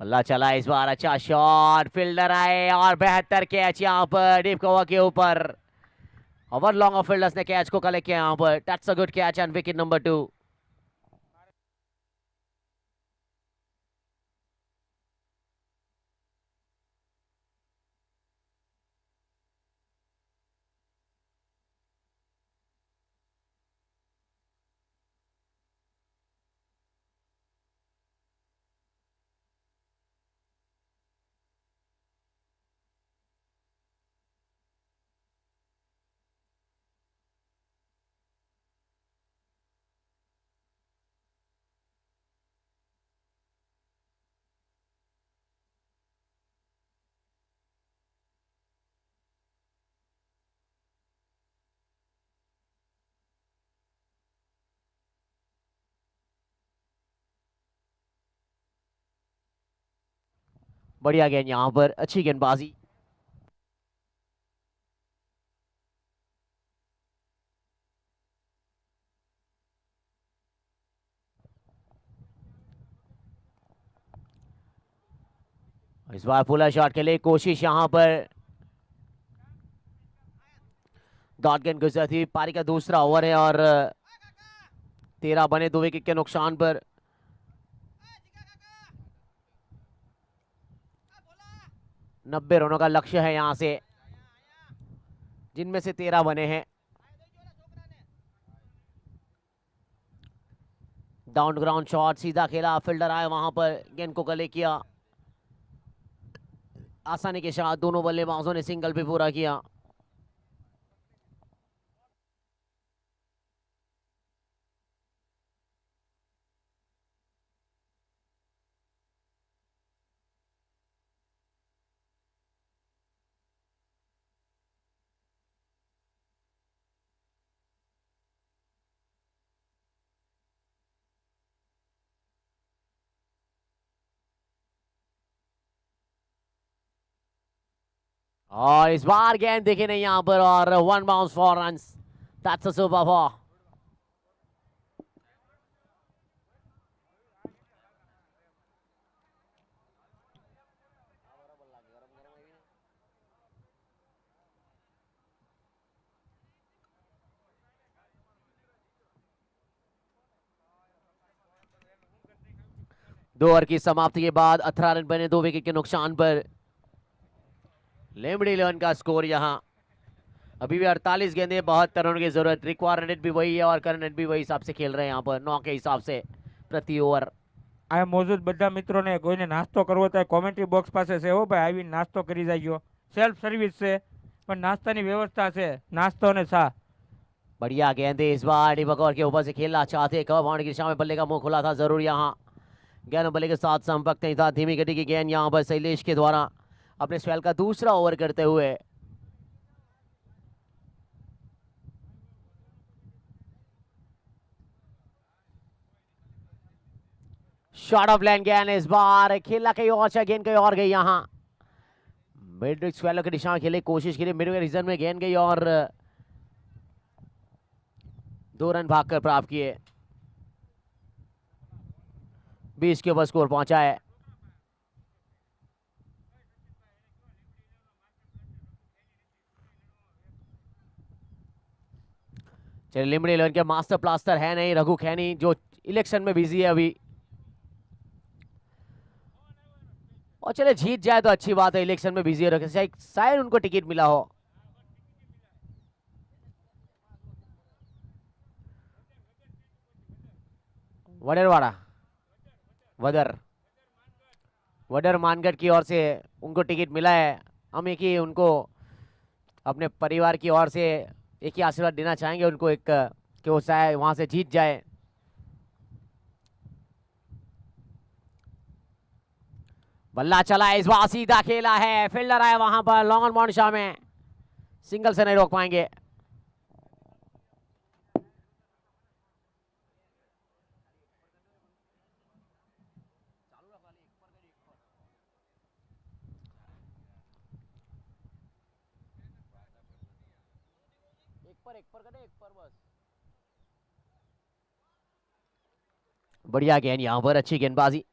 बल्ला चला इस बार, अच्छा शॉट, फील्डर आए और बेहतर कैच यहां पर डीप कवर के ऊपर। ओवर लॉन्ग ऑफ फील्डर्स ने कैच को कलेक्ट किया यहां पर, that's a good catch and wicket number 2। बढ़िया गेंद यहां पर, अच्छी गेंदबाजी। इस बार पुलर शॉट के लिए कोशिश यहां पर, डॉट गेंद गुजर थी। पारी का दूसरा ओवर है और 13 बने 2 विकेट के नुकसान पर। नब्बे रनों का लक्ष्य है यहां से, जिनमें से 13 बने हैं। डाउन ग्राउंड शॉट, सीधा खेला, फील्डर आए वहां पर, गेंद को गले किया आसानी के साथ, दोनों बल्लेबाजों ने सिंगल भी पूरा किया। और इस बार गेंद देखे नहीं यहां पर और 1 bounce 4 runs, that's a super 4। दो ओवर की समाप्ति के बाद 18 रन बने 2 विकेट के नुकसान पर। लेमड़ी 11 का स्कोर यहां अभी भी 48 गेंदें 72 रन की जरूरत, रिक्वायरमेंट भी वही है और करंट भी वही हिसाब से खेल रहे हैं यहाँ पर 9 के हिसाब से प्रति ओवर। આ મોજૂદ બધા મિત્રોને કોઈને નાસ્તો કરવો તો કોમેન્ટ્રી બોક્સ પાસે છે હો ભાઈ, આવીને નાસ્તો કરી જાજો, સેલ્ફ સર્વિસ છે પણ નાસ્તાની વ્યવસ્થા છે, નાસ્તો ને सा। बढ़िया गेंदे इस बार दीपक और के ऊपर से खेलना चाहते, कवर बाउंड्री की दिशा में, बल्ले का मुंह खुला था जरूर यहाँ, गेंद बल्ले के साथ संपर्क नहीं था, धीमी गति की गेंद यहाँ पर शैलेश के द्वारा अपने स्पेल का दूसरा ओवर करते हुए। शॉट ऑफ लेन गेंद इस बार खेला कहीं और से, गेंद कहीं और गई। यहाँ मिड स्क्वायर की दिशा में खेले कोशिश की, मिड रीजन में गेंद गई और 2 रन भागकर प्राप्त किए। 20 के ऊपर स्कोर पहुंचा है। चलिए लिमड़ी 11 के मास्टर प्लास्टर है नहीं रघु खैनी, जो इलेक्शन में बिजी है अभी। और चले जीत जाए तो अच्छी बात है, इलेक्शन में बिजी है, शायद उनको टिकट मिला हो। वडरवाड़ा वडर मानगढ़ की ओर से उनको टिकट मिला है। हम एक ही उनको अपने परिवार की ओर से एक ही आशीर्वाद देना चाहेंगे उनको, एक कि वो शायद वहां से जीत जाए। बल्ला चला इस बार, सीधा खेला है, फील्डर आया वहां पर, लॉन्ग ऑन बाउंड शाह में सिंगल से नहीं रोक पाएंगे। बढ़िया गेंद यहां पर, अच्छी गेंदबाजी।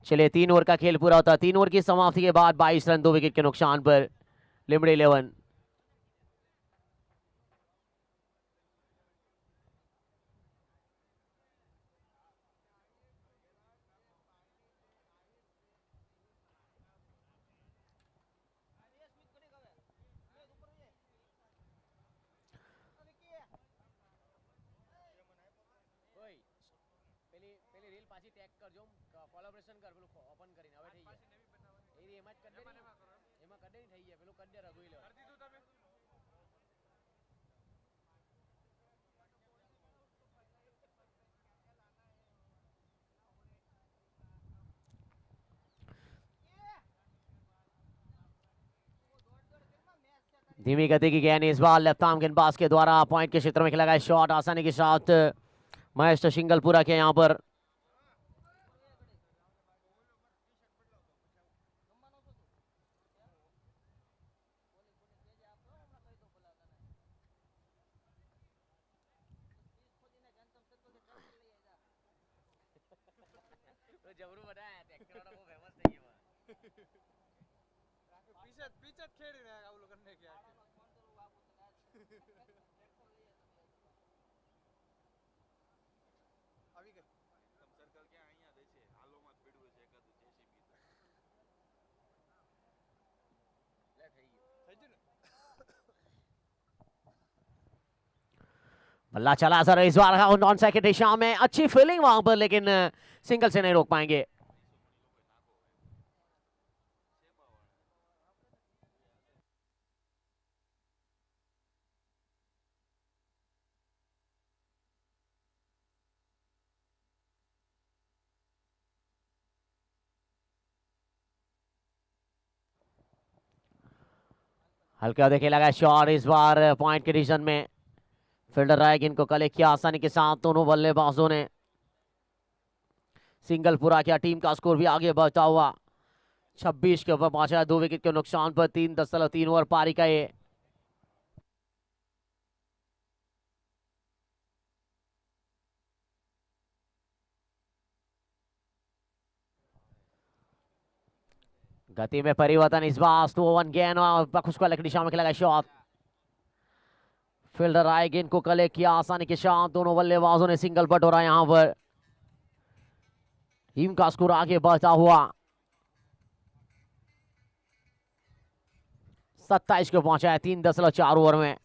चलिए 3 ओवर का खेल पूरा होता है। 3 ओवर की समाप्ति के बाद 22 रन 2 विकेट के नुकसान पर लिमड़ी 11। धीमी गति की गेंद इस बार लेफ्ट आर्म गेंदबाज के द्वारा पॉइंट के क्षेत्र में खेला गया शॉट आसानी के साथ महेश शिंगलपुरा के यहां पर। पीछे खेल रहे हैं वो करने के आके अभी के तम सर्कल के અહીંયા દે છે હાલોમાં પીડું છે એકાદું જેસીબી લે થઈ ગયું ને। बल्ला चला सर इस बार नॉन साइड दिशा में, अच्छी फील्डिंग वहां पर, लेकिन सिंगल से नहीं रोक पाएंगे। हल्का देखे लगा शॉट इस बार पॉइंट के डिवीजन में, फील्डर रायगिन को कलेक्ट किया आसानी के साथ दोनों बल्लेबाजों ने। सिंगल पूरा किया, टीम का स्कोर भी आगे बढ़ता हुआ 26 के ऊपर पहुंचा, 2 विकेट के नुकसान पर 3.3 ओवर पारी का ये। गति में परिवर्तन इस बार, 2-1 गेंद और बखुश को लकड़ी दिशा में खेला गया शॉट। फील्डर आए, गेंद को कलेक्ट किया आसानी के साथ, दोनों बल्लेबाजों ने सिंगल बटोरा यहां पर। टीम का स्कोर आगे बढ़ता हुआ 27 को पहुंचा है 3.4 ओवर में।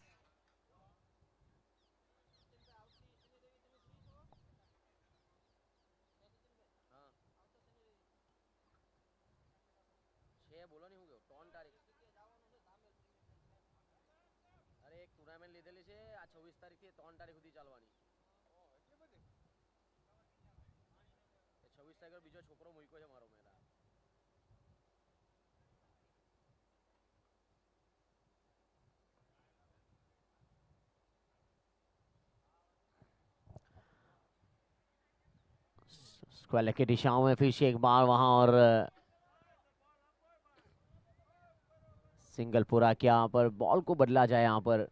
स्क्वायर की दिशाओं में फिर से एक बार वहां और सिंगल पूरा किया। यहाँ पर बॉल को बदला जाए। यहाँ पर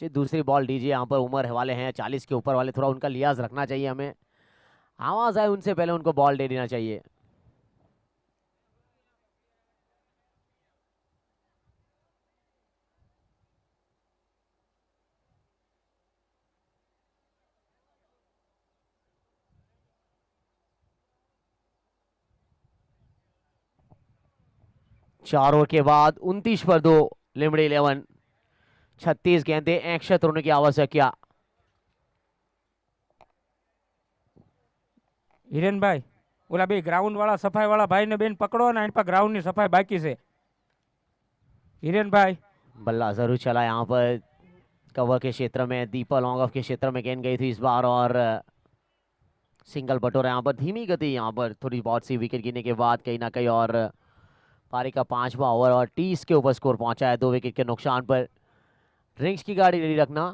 दूसरी बॉल दीजिए। यहाँ पर उम्र वाले हैं 40 के ऊपर वाले, थोड़ा उनका लिहाज रखना चाहिए। हमें आवाज आए उनसे पहले उनको बॉल दे देना चाहिए। चार ओवर के बाद 29 पर 2 लिमड़ी 11। 36 गेंदे 61 रनों की आवश्यकता। હિરેનભાઈ ઓલા બે ગ્રાઉન્ડ વાળા સફાઈ વાળા ભાઈને બેન પકડો ને એની પર ગ્રાઉન્ડ ની સફાઈ બાકી છે હિરેનભાઈ। बल्ला जरूर चला यहाँ पर कवर के क्षेत्र में। दीपा लॉन्ग ऑफ के क्षेत्र में गेंद गई थी इस बार और सिंगल बटोरा। यहाँ पर धीमी गति, यहाँ पर थोड़ी बहुत सी विकेट गिरने के बाद कहीं ना कहीं और पारी का 5वां ओवर और 30 के ऊपर स्कोर पहुंचा है 2 विकेट के नुकसान पर। ड्रिंक्स की गाड़ी रेडी रखना,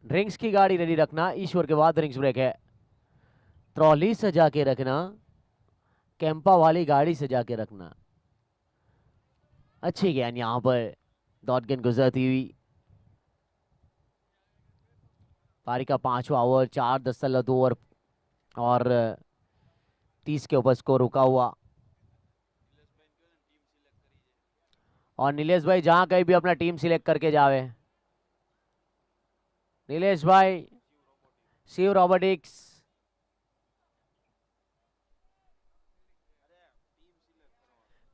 ड्रिंक्स की गाड़ी रेडी रखना। ईश्वर के बाद ड्रिंक्स ब्रेक है। ट्रॉली सजा के रखना, कैंपा वाली गाड़ी सजा के रखना। अच्छी गेंद यहाँ पर डॉट गेंद गुजरती हुई। पारी का 5वां ओवर 4.2 ओवर और 30 के ऊपर स्कोर रुका हुआ। और नीलेश भाई जहां कहीं भी अपना टीम सिलेक्ट करके जावे। नीलेश भाई, शिव रोबोटिक्स।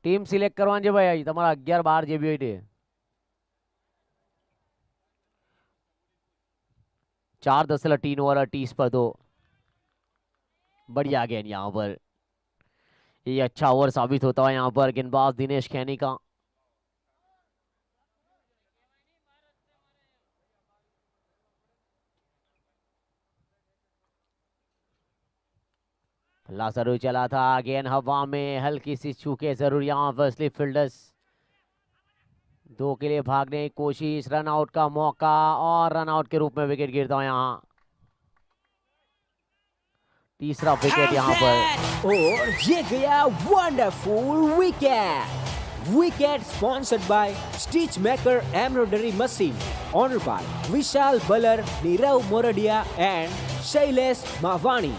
टीम सिलेक्ट करवाने भाई તમારા 11-12 જેબી હોય તે 4.3 ओवर 30 पर 2। बढ़िया गेंद यहाँ पर। ये अच्छा ओवर साबित होता है यहाँ पर गेंदबाज दिनेश खैनी का। पल्ला जरूर चला था, गेंद हवा में हल्की सी चूके जरूर यहाँ पर स्लिप फील्डर्स 2 के लिए भागने की कोशिश। रन आउट का मौका और रन आउट के रूप में विकेट गिरता है यहाँ। तीसरा विकेट यहाँ पर और ये गया wonderful wicket. Wicket sponsored by stitch maker embroidery machine, honoured by Vishal Balar, Nirav Moradiya and Shailesh Mavani.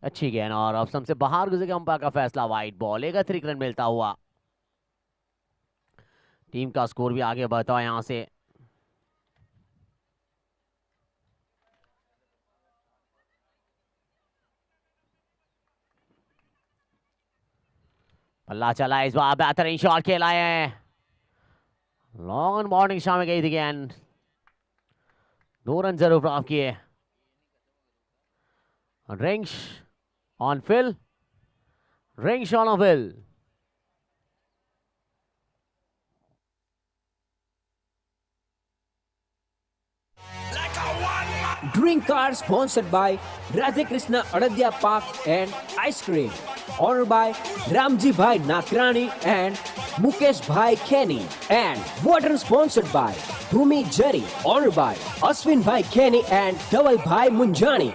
अच्छी गेंद और ऑप्शन से बाहर गुजर के अंपायर का फैसला। वाइड बॉल, एक अतिरिक्त रन मिलता हुआ। टीम का स्कोर भी आगे बढ़ता है यहां से। पल्ला चला इस बार, बेहतरीन शॉट खेला है। लॉन्ग बॉलिंग शामिल गई थी गेंद, 2 रन जरूर प्राप्त किए। Rings on fill, rings on fill. Like a one-man Drink are sponsored by Radhe Krishna Adadya Park and Ice Cream. Honored by Ramji Bhai Nakrani and Mukesh Bhai Kenny. And water sponsored by Bhumi Jari. Honored by Aswin Bhai Kenny and Dawal Bhai Munjani.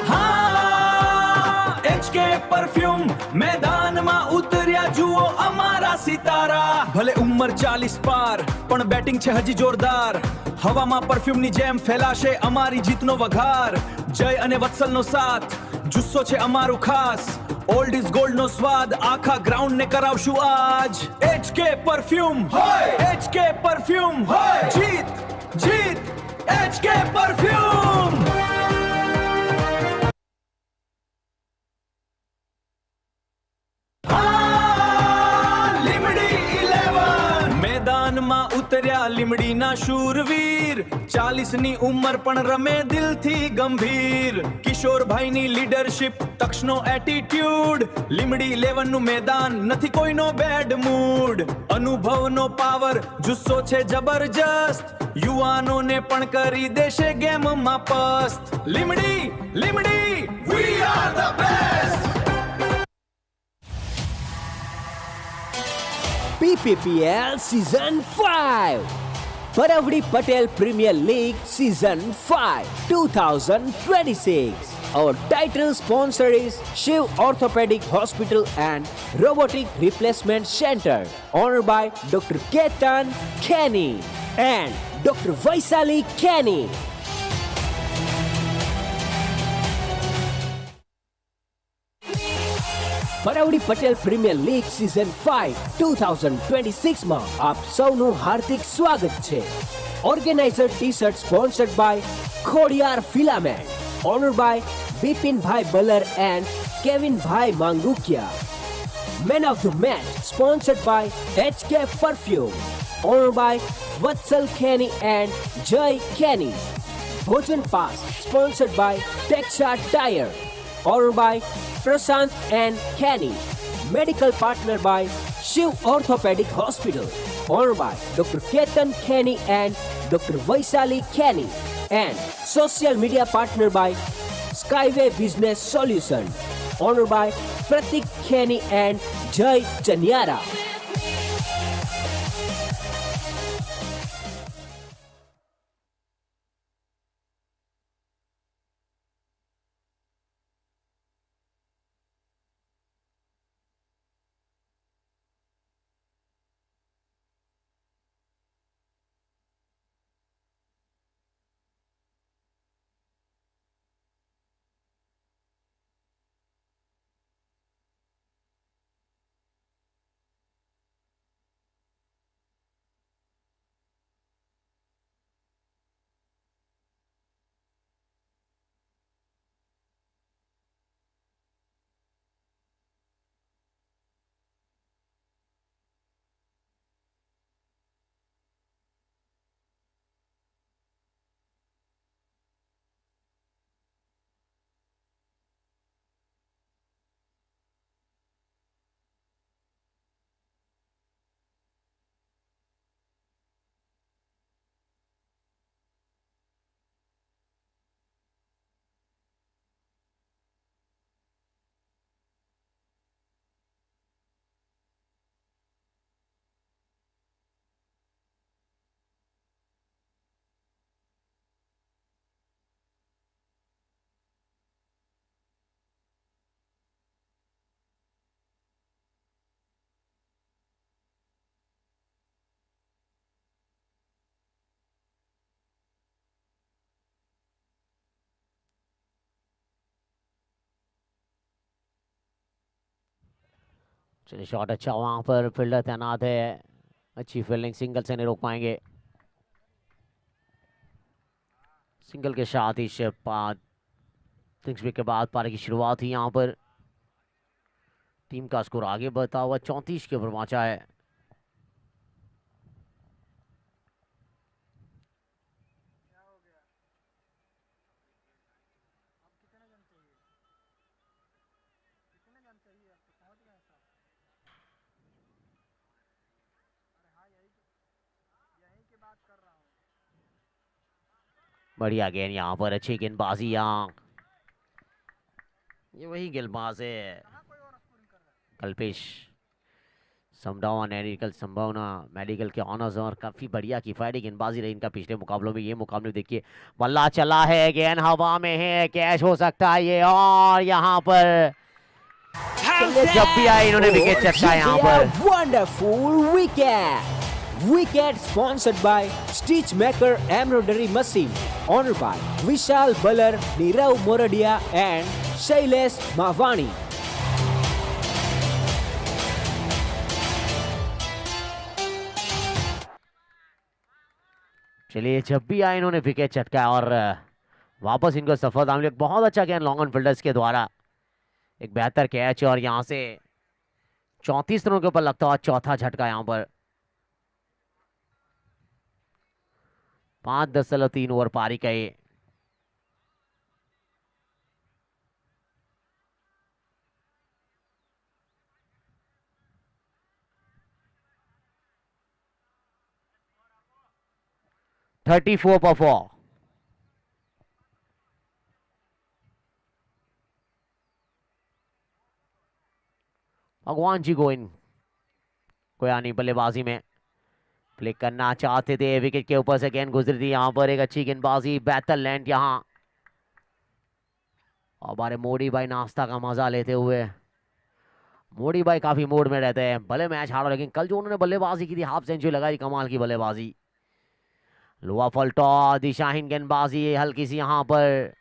હા HK perfume મેદાનમાં ઉતર્યા જુઓ અમારા સિતારા ભલે ઉંમર 40 પાર પણ batting છે હજી જોરદાર હવામાં પરફ્યુમની જેમ ફેલાશે અમારી જીતનો વઘાર જય અને વત્સલનો સાથ જુસ્સો છે અમારું ખાસ ઓલ્ડ ઇઝ ગોલ્ડ નો સ્વાદ આખા ગ્રાઉન્ડ ને કરાવશું આજ HK પરફ્યુમ HK પરફ્યુમ જીત જીત HK પરફ્યુમ મેદાનમાં ઉતર્યા લીમડીના શૂરવીર 40 ની ઉંમર પણ રમે દિલથી ગંભીર કિશોરભાઈની લીડરશિપ તક્ષનો એટીટ્યુડ લીમડી 11 નું મેદાન નથી કોઈનો બેડ મૂડ અનુભવનો પાવર જુસ્સો છે જબરજસ્ત યુવાનોને પણ કરી દેશે ગેમમાં પસ્ત Limdi Limdi we are the best PPPL Season 5 Paravdi Patel Premier League Season 5 2026 Our title sponsor is Shiv Orthopedic Hospital and Robotic Replacement Center honored by Dr. Ketan Kenny and Dr. Vaisali Kenny. Paravadi Patel premier league season 5 2026 માં આપ સૌનું હાર્દિક સ્વાગત છે organiser T-shirt sponsored by Khodiyar filament honoured by Bipinbhai Balar and Kevinbhai Mangukiya man of the match sponsored by HK perfume honoured by Vatsal Kheni and Jay Kheni ભોજન pass sponsored by Texa tyre honoured by Prashant and Kenny. Medical partner by Shiv Orthopedic Hospital. Honored by Dr. Ketan Kenny and Dr. Vaisali Kenny. And social media partner by Skyway Business Solution. Honored by Pratik Kenny and Jay Chanyara. चलिए shot अच्छा वहां पर fielder तैनात है अच्छी fielding single से नहीं रोक पाएंगे सिंगल के साथ ही के बाद पारी की शुरुआत हुई यहाँ पर टीम का स्कोर आगे बढ़ता हुआ 34 के ऊपर पहुंचा है बढ़िया गेंद यहाँ पर, अच्छी गेंदबाजी यहाँ। ये वही गेंदबाज है कल्पेश समडावा, मेडिकल संभावना, मेडिकल के ऑनर्स, और काफी बढ़िया किफायती गेंदबाजी रही इनका पिछले मुकाबलों में। ये मुकाबले देखिए, बल्ला चला है, गेंद हवा में है, कैच हो सकता है ये, और यहाँ पर जब भी आए इन्होंने विकेट चटका यहाँ पर। Wonderful wicket. Wicket sponsored by Stitchmaker Embroidery Machine, honored by Vishal Balar, Nirav Moradia and Shailesh Mavani. चलिए, जब भी आए इन्होंने विकेट चटका और वापस इनको सफलता मिली। बहुत अच्छा गेंद लॉन्ग ऑन फील्डर्स के द्वारा, एक बेहतर कैच, और यहाँ से 34 रनों के ऊपर लगता हुआ चौथा झटका यहाँ पर। 5.3 ओवर पारी का ये। थर्टी 4 पर 4। भगवान जी गोइन कोयानी बल्लेबाजी में फ्लिक करना चाहते थे, विकेट के ऊपर से गेंद गुजरी थी। यहाँ पर एक अच्छी गेंदबाजी, बेहतर लैंड यहाँ। और हमारे मोदी भाई नाश्ता का मजा लेते हुए, मोदी भाई काफी मूड में रहते हैं, भले मैच हारा लेकिन कल जो उन्होंने बल्लेबाजी की थी, हाफ सेंचुरी लगाई, कमाल की बल्लेबाजी। लोआ फल्टो, दिशाहीन गेंदबाजी, हल्की सी यहाँ पर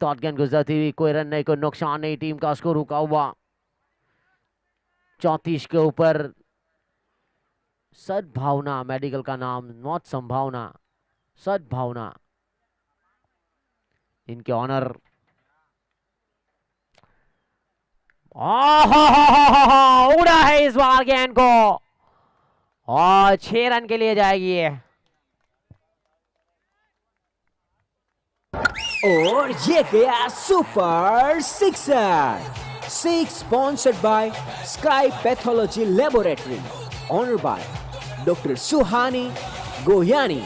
डॉट गेंद गुजरती हुई, कोई रन नहीं, कोई नुकसान नहीं, टीम का स्कोर रुका हुआ 34 के ऊपर। सद्भावना मेडिकल का नाम, नॉट संभावना, सद्भावना इनके ऑनर। उड़ा है इस बार गेंद को, और 6 रन के लिए जाएगी ये। और ये गया super sixer. Six sponsored by Sky Pathology Laboratory, honored by Dr. Suhani Goyani,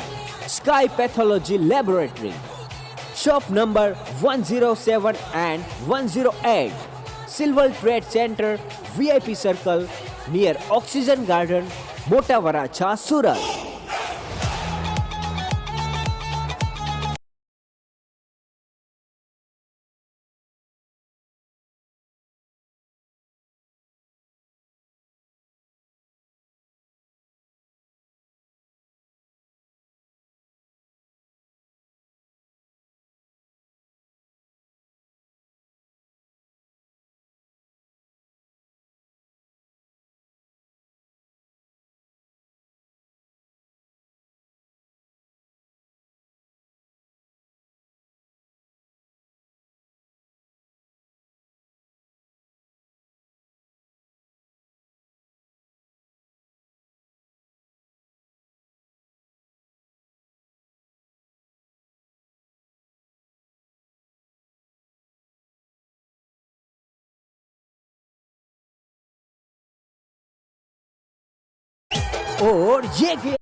Sky Pathology Laboratory, shop number 107 and 108, Silver Trade Center, VIP Circle, near Oxygen Garden, Mota Varacha, Surat. और ये गया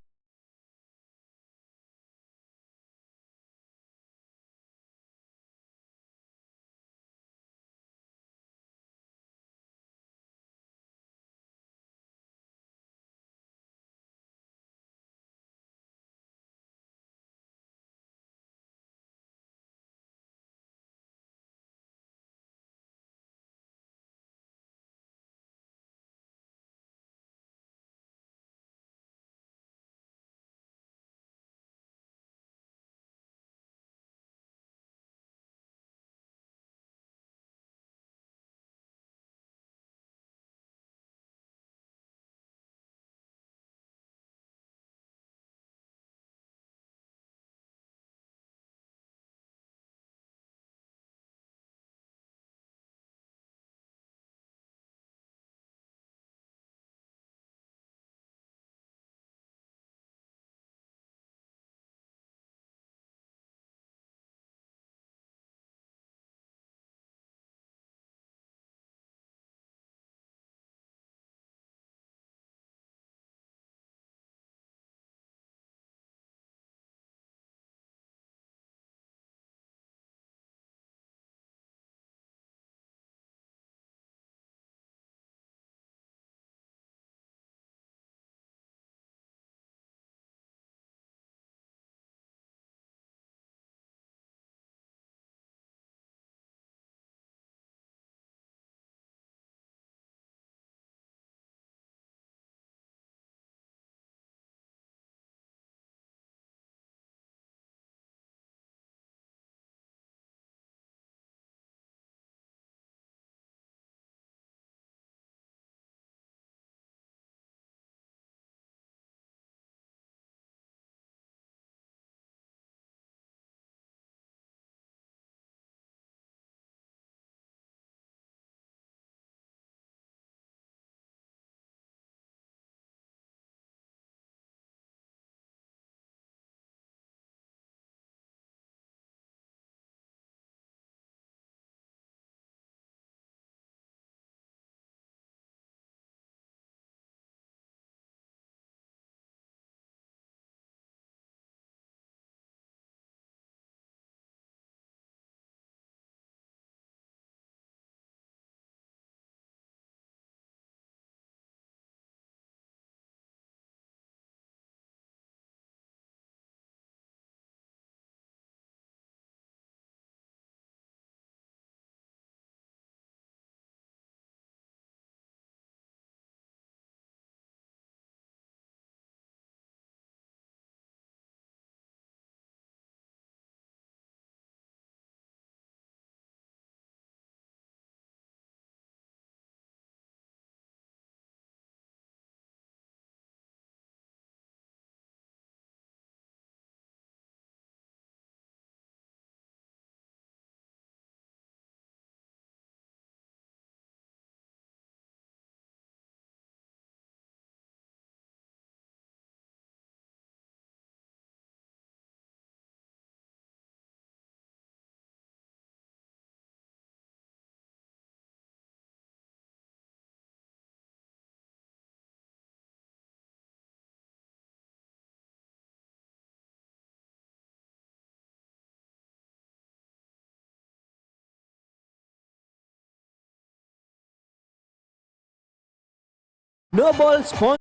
No ball sponsor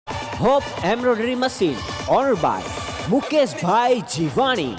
Hope Embroidery Machine, honored by Mukesh Bhai Jivani.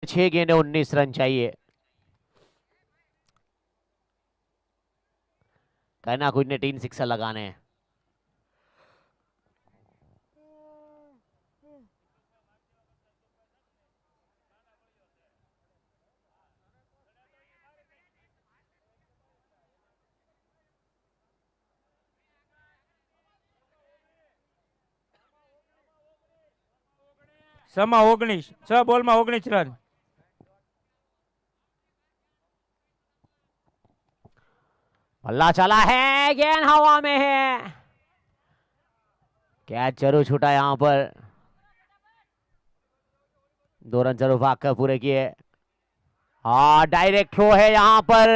6 गेंदे 19 run चाहिए। कहना कुछ ने 3 sixer लगाने हैं। સમા 19, 6 બોલમાં 19 રન। बल्ला चला है, गेंद हवा में है, कैच जरूर छूटा यहां पर। 2 रन जरूर भाग कर पूरे किए। हाँ, डायरेक्ट थ्रो है यहां पर।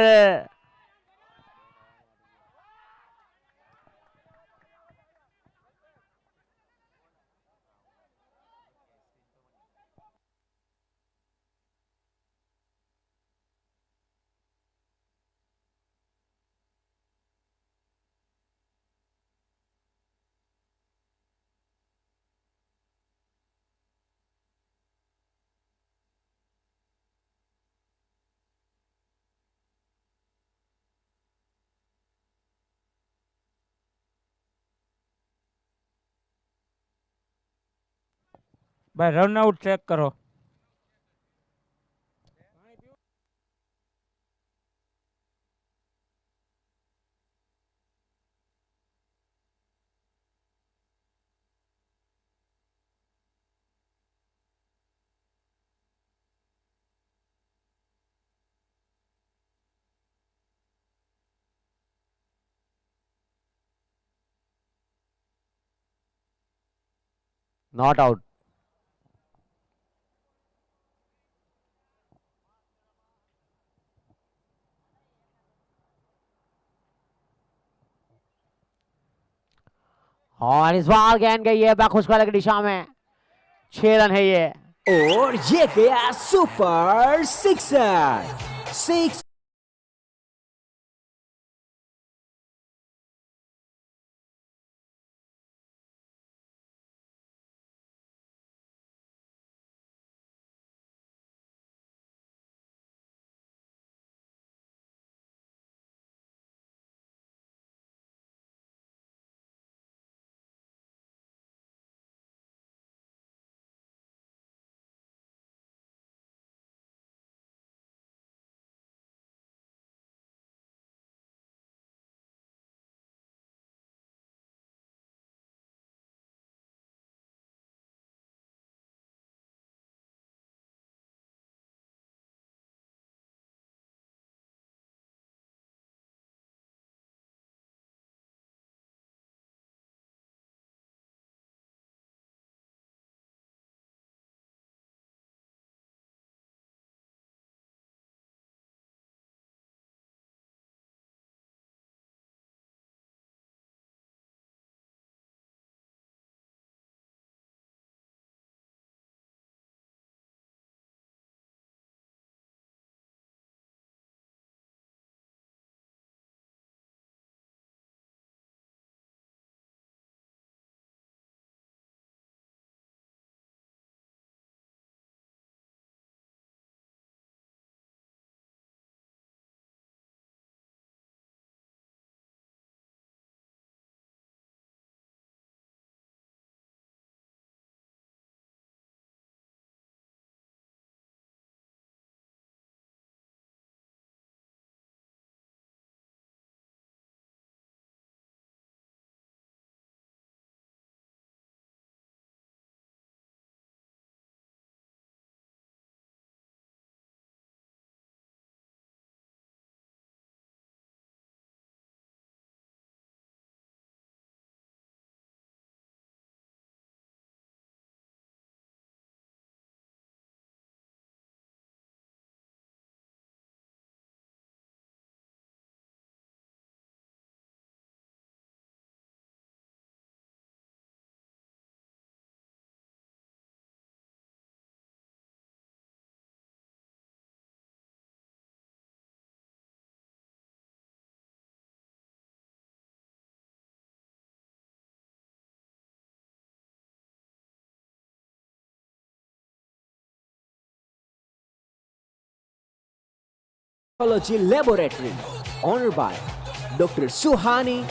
ભાઈ રન આઉટ ચેક કરો। Not out. और इस बार गेंद गई है बैकुश वाले की दिशा में। 6 रन है ये। और ये गया super sixer. 6 Pathology Laboratory, honored by Dr. Suhani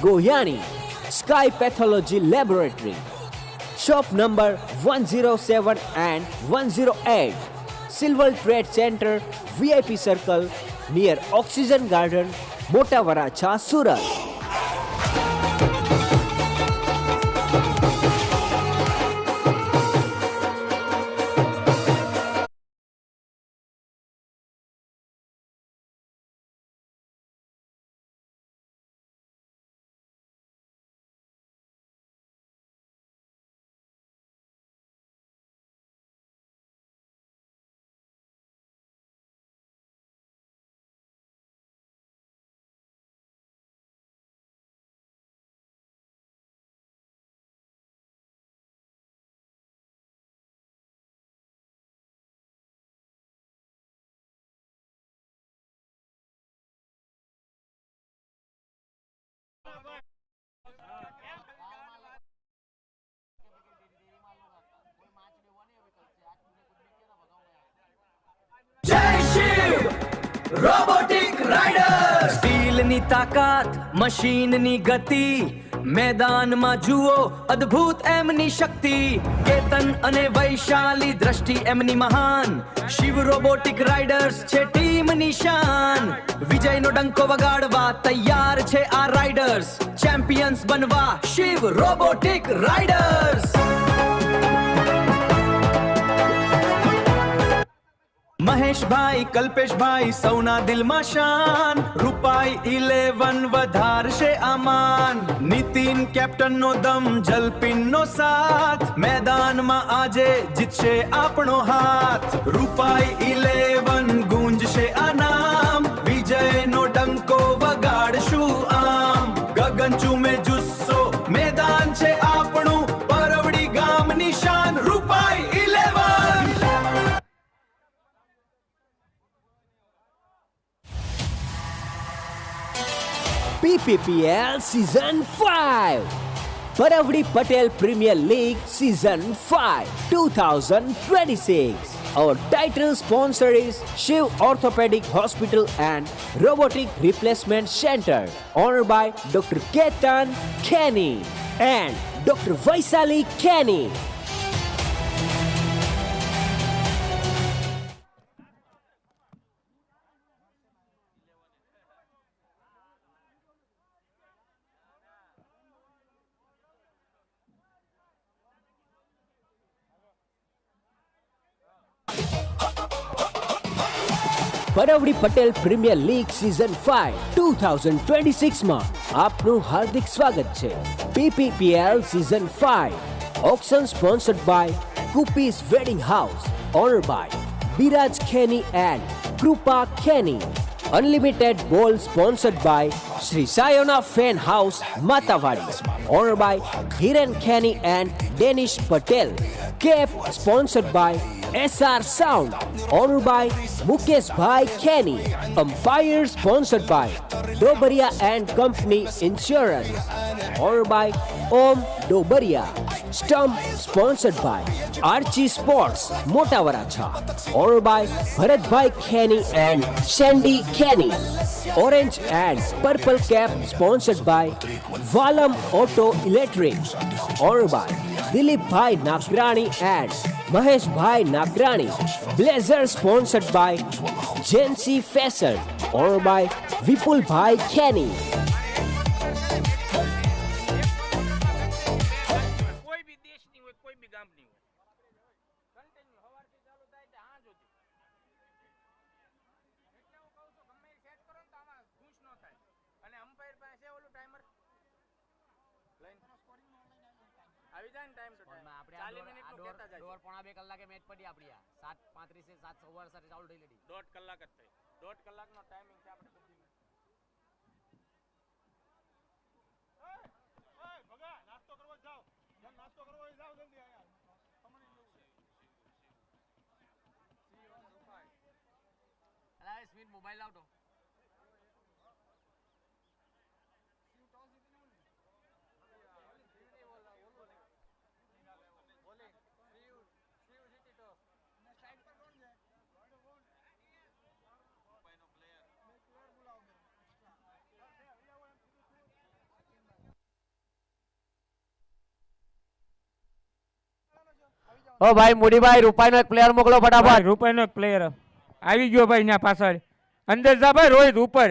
Goyani, Sky Pathology Laboratory, shop number 107 and 108, Silver Trade Center, VIP Circle, near Oxygen Garden, Mota Varacha, Surat. જય શિવ રોબોટિક રાઇડર સ્ટીલની તાકાત મશીનની ગતિ મેદાનમાં જુઓ અદ્ભુત એમની શક્તિ કેતન અને વૈશાલી દ્રષ્ટિ એમની મહાન શિવ રોબોટિક રાઇડર્સ છે ટીમ નિશાન વિજયનો ડંકો વગાડવા તૈયાર છે આ રાઇડર્સ ચેમ્પિયન્સ બનવા શિવ રોબોટિક રાઇડર્સ મહેશભાઈ કલ્પેશભાઈ સૌના દિલમાં શાન રૂપાઈ 11 વધારશે આમાન નીતિન કેપ્ટનનો દમ જલપિનનો સાથ મેદાનમાં આજે જીતશે આપણો હાથ રૂપાઈ 11 ગુંજશે આ નામ વિજયનો ડંકો વગાડશું આમ ગગન ચૂમે જુસ્સો મેદાન છે આપણું પરવડી ગામની શાન રૂપાઈ 11 PPPL Season 5, Paravdi Patel Premier League Season 5 2026. Our title sponsor is Shiv Orthopedic Hospital and Robotic Replacement Center, honored by Dr. Ketan Kenny and Dr. Vaisali Kenny. Paravadi Patel premier league season 5 2026 માં આપનું હાર્દિક સ્વાગત છે. PPPL season 5 auction sponsored by કુપીસ wedding house, honoured by Biraj Kheni and Krupa Kheni. Unlimited ball sponsored by Shri Sayona fan house Matawadi, honoured by Hiren Kheni and Denish Patel. Cap sponsored by SR Sound, honored by Mukesh Bhai Kenny. Umpire sponsored by Dobaria and Company Insurance, honored by Om Dobaria. Stump sponsored by Archie Sports, Mota Varacha, honored by Bharat Bhai Kenny and Shandy Kenny. Orange and Purple Cap sponsored by Valam Auto Electric, honored by Dilip Bhai Nagrani and Mahesh Bhai Nagrani. Blazer sponsored by Jency Fashion, honored by Vipul Bhai Kenny. કોઈ બી દેશની હોય કોઈ બી ગામની હોય continue સવારથી ચાલુ થાય એટલે હાંજ સુધી એટલે હું કહું છું ગમે સેટ કરો ને તો આમાં ખુશ ન થાય અને અમ્પાયર પાસે ઓલું ટાઈમર લઈને આવી જાય ને ટાઈમ ટુ ટાઈમ આપણે 40 મિનિટનું કહેતા જાય દોઢ પોણા 2 કલાકે મેચ પડી આપણી આ 7:35 7 ઓવર સાથે ચાલુ થઈ લેડી દોઢ કલાક જ થઈ દોઢ કલાકનો ટાઈમિંગ છે આપણે બધી ભગા નાસ્તો કરવા જાવ જેમ નાસ્તો કરવા હોય જાવ જલ્દી આયા અલા સ્મિત મોબાઈલ લાવતો ઓ ભાઈ મુડીભાઈ રૂપાઈનો એક પ્લેયર મોકલો ભાઈ ફટાફટ. રૂપાઈનો એક પ્લેયર આવી ગયો ભાઈ ત્યાં પાછળ. અંદર જા ભાઈ રોહિત ઉપર.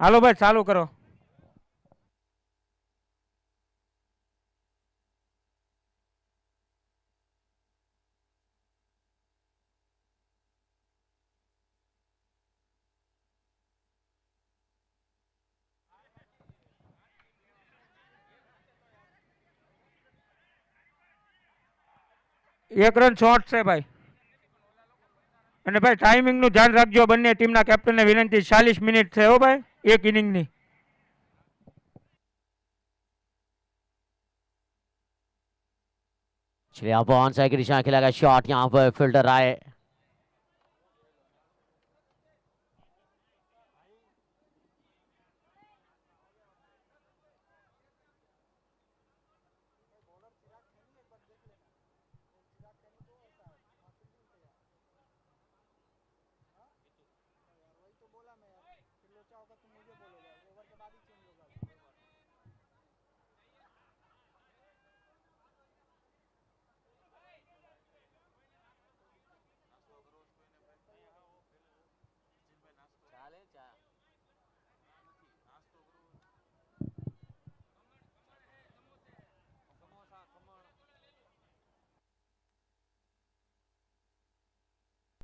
હાલો ભાઈ ચાલુ કરો. એક રન શોર્ટ છે ભાઈ. અને ભાઈ ટાઈમિંગ નું ધ્યાન રાખજો. બંને ટીમના કેપ્ટનને વિનંતી, 40 મિનિટ છે હો ભાઈ એક ઇનિંગની. चलिए यहाँ पर ऑन साइड की दिशा में खेला गया शॉट, यहाँ पर फिल्टर आए.